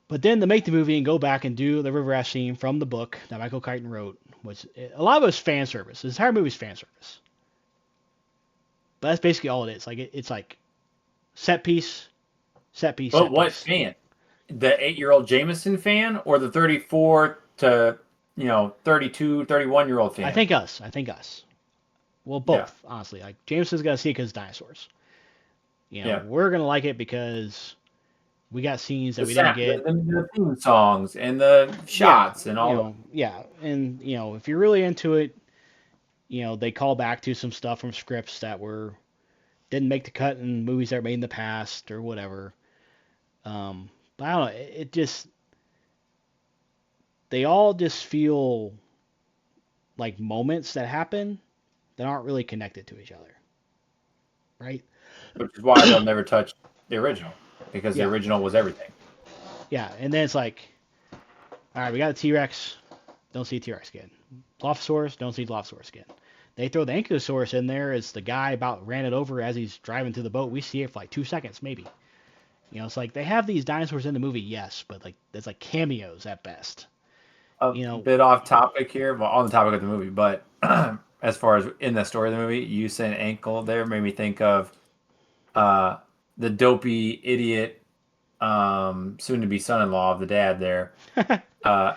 But then to make the movie and go back and do the river raft scene from the book that Michael Crichton wrote, was a lot of it was fan service. This entire movie is fan service. But that's basically all it is. Like it's like set piece, set piece, But set what piece. fan? The 8-year-old Jameson fan or the 34 to 32, 31-year-old I fan? think us. I think us. Well, Yeah. both, honestly. Like Jameson's gonna see it because dinosaurs. Yeah. We're gonna like it because we got scenes that The we didn't sound, get. the theme songs and the Yeah, shots and all of yeah, and if you're really into it, they call back to some stuff from scripts that didn't make the cut in movies that were made in the past or whatever. But I don't know. It just they all just feel like moments that happen that aren't really connected to each other, right? which is why they'll never touch the original because the Yeah, original was everything. yeah, and then it's like, all right, we got a T-Rex, don't see T-Rex again. Dilophosaurus, don't see Dilophosaurus again. They throw the Ankylosaurus in there as the guy about ran it over as he's driving to the boat. We see it for like 2 seconds, maybe. It's like they have these dinosaurs in the movie, yes, but like there's like cameos at best. A You know, bit off topic here, well, on the topic of the movie, but as far as in the story of the movie, you saying ankle there made me think of uh, the dopey idiot soon-to-be son-in-law of the dad there. Uh,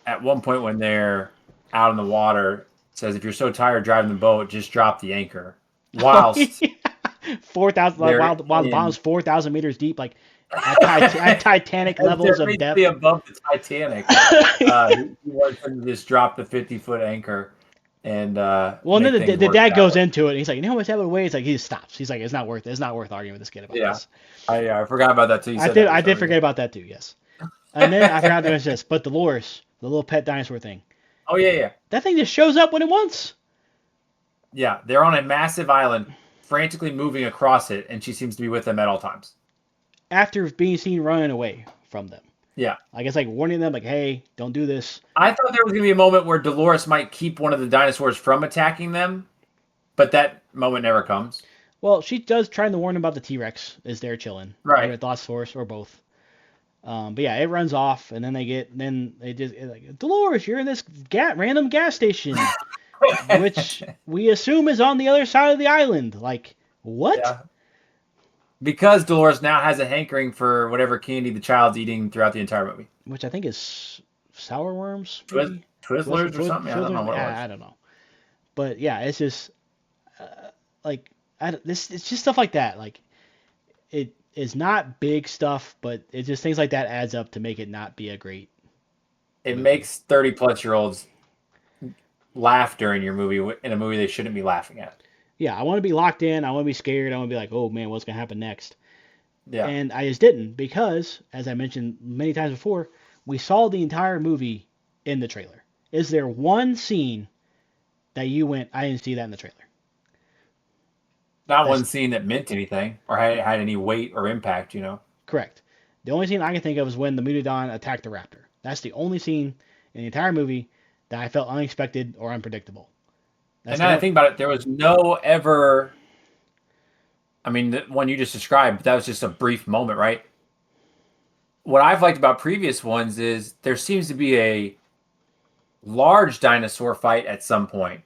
at one point when they're out in the water, says, if you're so tired driving the boat, just drop the anchor. oh, Whilst 4,000 they're while the in, bottom's 4,000 meters deep, like at Titanic as levels they're of basically depth. above the Titanic, he wants them to just drop the 50-foot anchor and Well, and make then things the work dad that goes way. into it, and he's like, how much that way? It's like he stops. He's like, it's not worth it. It's not worth arguing with this kid about Yeah, this. I forgot about that too. You I said did that for I some did reason. forget about that too. Yes, and then I forgot to mention this, but Dolores, the little pet dinosaur thing, Oh yeah, yeah, that thing just shows up when it wants. yeah. They're on a massive island, frantically moving across it, and she seems to be with them at all times. After being seen running away from them. Yeah, Like it's like warning them, like, hey, don't do this. I thought there was gonna be a moment where Dolores might keep one of the dinosaurs from attacking them, but that moment never comes. Well, she does try to warn them about the T-Rex is there chilling, or Right. the Dilophosaurus, or both. But yeah, it runs off, and then they just like, Dolores, you're in this random gas station, which we assume is on the other side of the island. Like, what? Yeah. Because Dolores now has a hankering for whatever candy the child's eating throughout the entire movie. Which I think is sour worms, Twiz- maybe. Twizzlers or something? I don't know Twizzlers? what it was. I don't know. But yeah, it's just like this. It's just stuff like that. Like it is not big stuff, but it's just things like that adds up to make it not be a great It movie. makes 30-plus-year-olds laugh during your movie in a movie they shouldn't be laughing at. Yeah, I want to be locked in. I want to be scared. I want to be like, oh man, what's gonna happen next? Yeah. And I just didn't because, as I mentioned many times before, we saw the entire movie in the trailer. Is there one scene that you went, I didn't see that in the trailer? Not That's one scene that meant anything or had any weight or impact. correct. The only scene I can think of is when the Megalodon attacked the raptor. That's the only scene in the entire movie that I felt unexpected or unpredictable. And That's the now I one. think about it, there was no ever. I mean, the one you just described, that was just a brief moment, right? What I've liked about previous ones is there seems to be a large dinosaur fight at some point,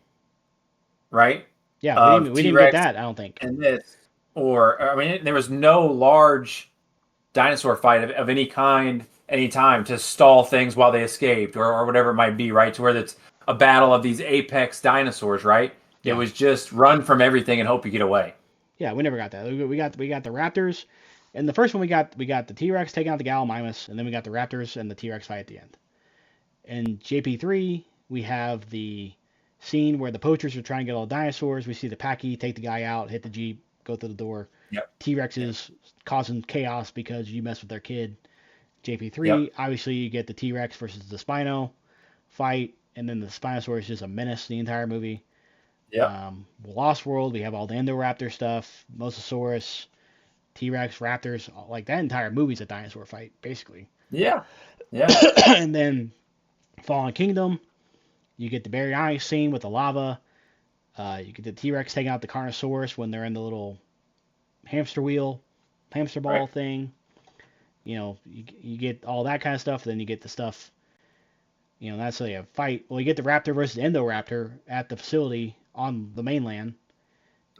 right? Yeah, Of we didn't get T-Rex that. I don't think. and this, or I mean, there was no large dinosaur fight of any kind, any time to stall things while they escaped, or whatever it might be, right? To where it's a battle of these apex dinosaurs, right? It Yeah, was just run from everything and hope you get away. yeah, we never got that. We got the raptors, and the first one we got the T-Rex taking out the Gallimimus, and then we got the raptors and the T-Rex fight at the end. In JP3, we have the scene where the poachers are trying to get all the dinosaurs. We see the Packy take the guy out, hit the Jeep, go through the door. Yep. T-Rex Yep. is causing chaos because you mess with their kid. JP3, Yep. obviously you get the T-Rex versus the Spino fight, and then the Spinosaurus is just a menace the entire movie. Yep. Lost World, we have all the Indoraptor stuff, Mosasaurus, T-Rex, Raptors, like that entire movie's a dinosaur fight, basically. Yeah. Yeah. And then Fallen Kingdom, you get the Barry Ice scene with the lava. You get the T-Rex taking out the Carnosaurus when they're in the little hamster wheel, hamster ball Right. thing. You get all that kind of stuff. Then you get the stuff, that's a fight. Well, you get the Raptor versus Indoraptor at the facility on the mainland.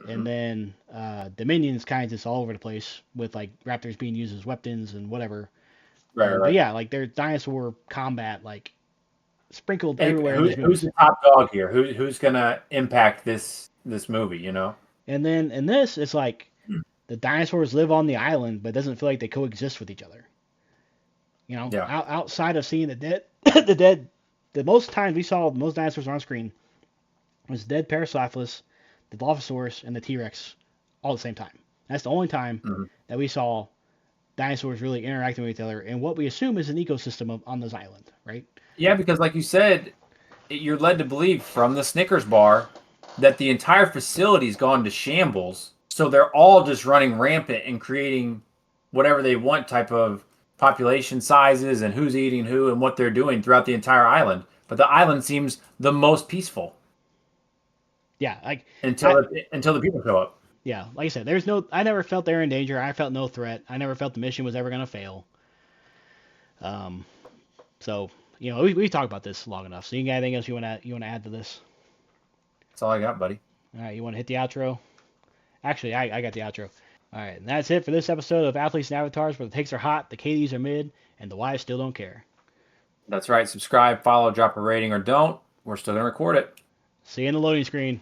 And Hmm. then Dominion's kind of just all over the place with like Raptors being used as weapons and whatever. Right. But Right. yeah, like there's dinosaur combat like sprinkled Hey, everywhere in these who's movies. the top dog here? Who's gonna impact this movie? You know? And then in this, it's like the dinosaurs live on the island, but it doesn't feel like they coexist with each other. Yeah. Outside of seeing the dead, the dead, the most times we saw most dinosaurs on screen was dead Parasaurolophus, the Dilophosaurus, and the T-Rex all at the same time. That's the only time Hmm. that we saw dinosaurs really interacting with each other in what we assume is an ecosystem on this island, right? Yeah, because like you said, you're led to believe from the Snickers bar that the entire facility's gone to shambles. So they're all just running rampant and creating whatever they want type of population sizes and who's eating who and what they're doing throughout the entire island. But the island seems the most peaceful Yeah, like until I, until the people show up. yeah, like I said, there's no. I never felt they were in danger. I felt no threat. I never felt the mission was ever gonna fail. Um, so we talked about this long enough. So you got anything else you want to add to this? That's all I got, buddy. All right, you want to hit the outro? Actually, I got the outro. All right, and that's it for this episode of Athletes and Avatars, where the takes are hot, the KDs are mid, and the Ys still don't care. That's right. Subscribe, follow, drop a rating, or don't. We're still gonna record it. See you in the loading screen.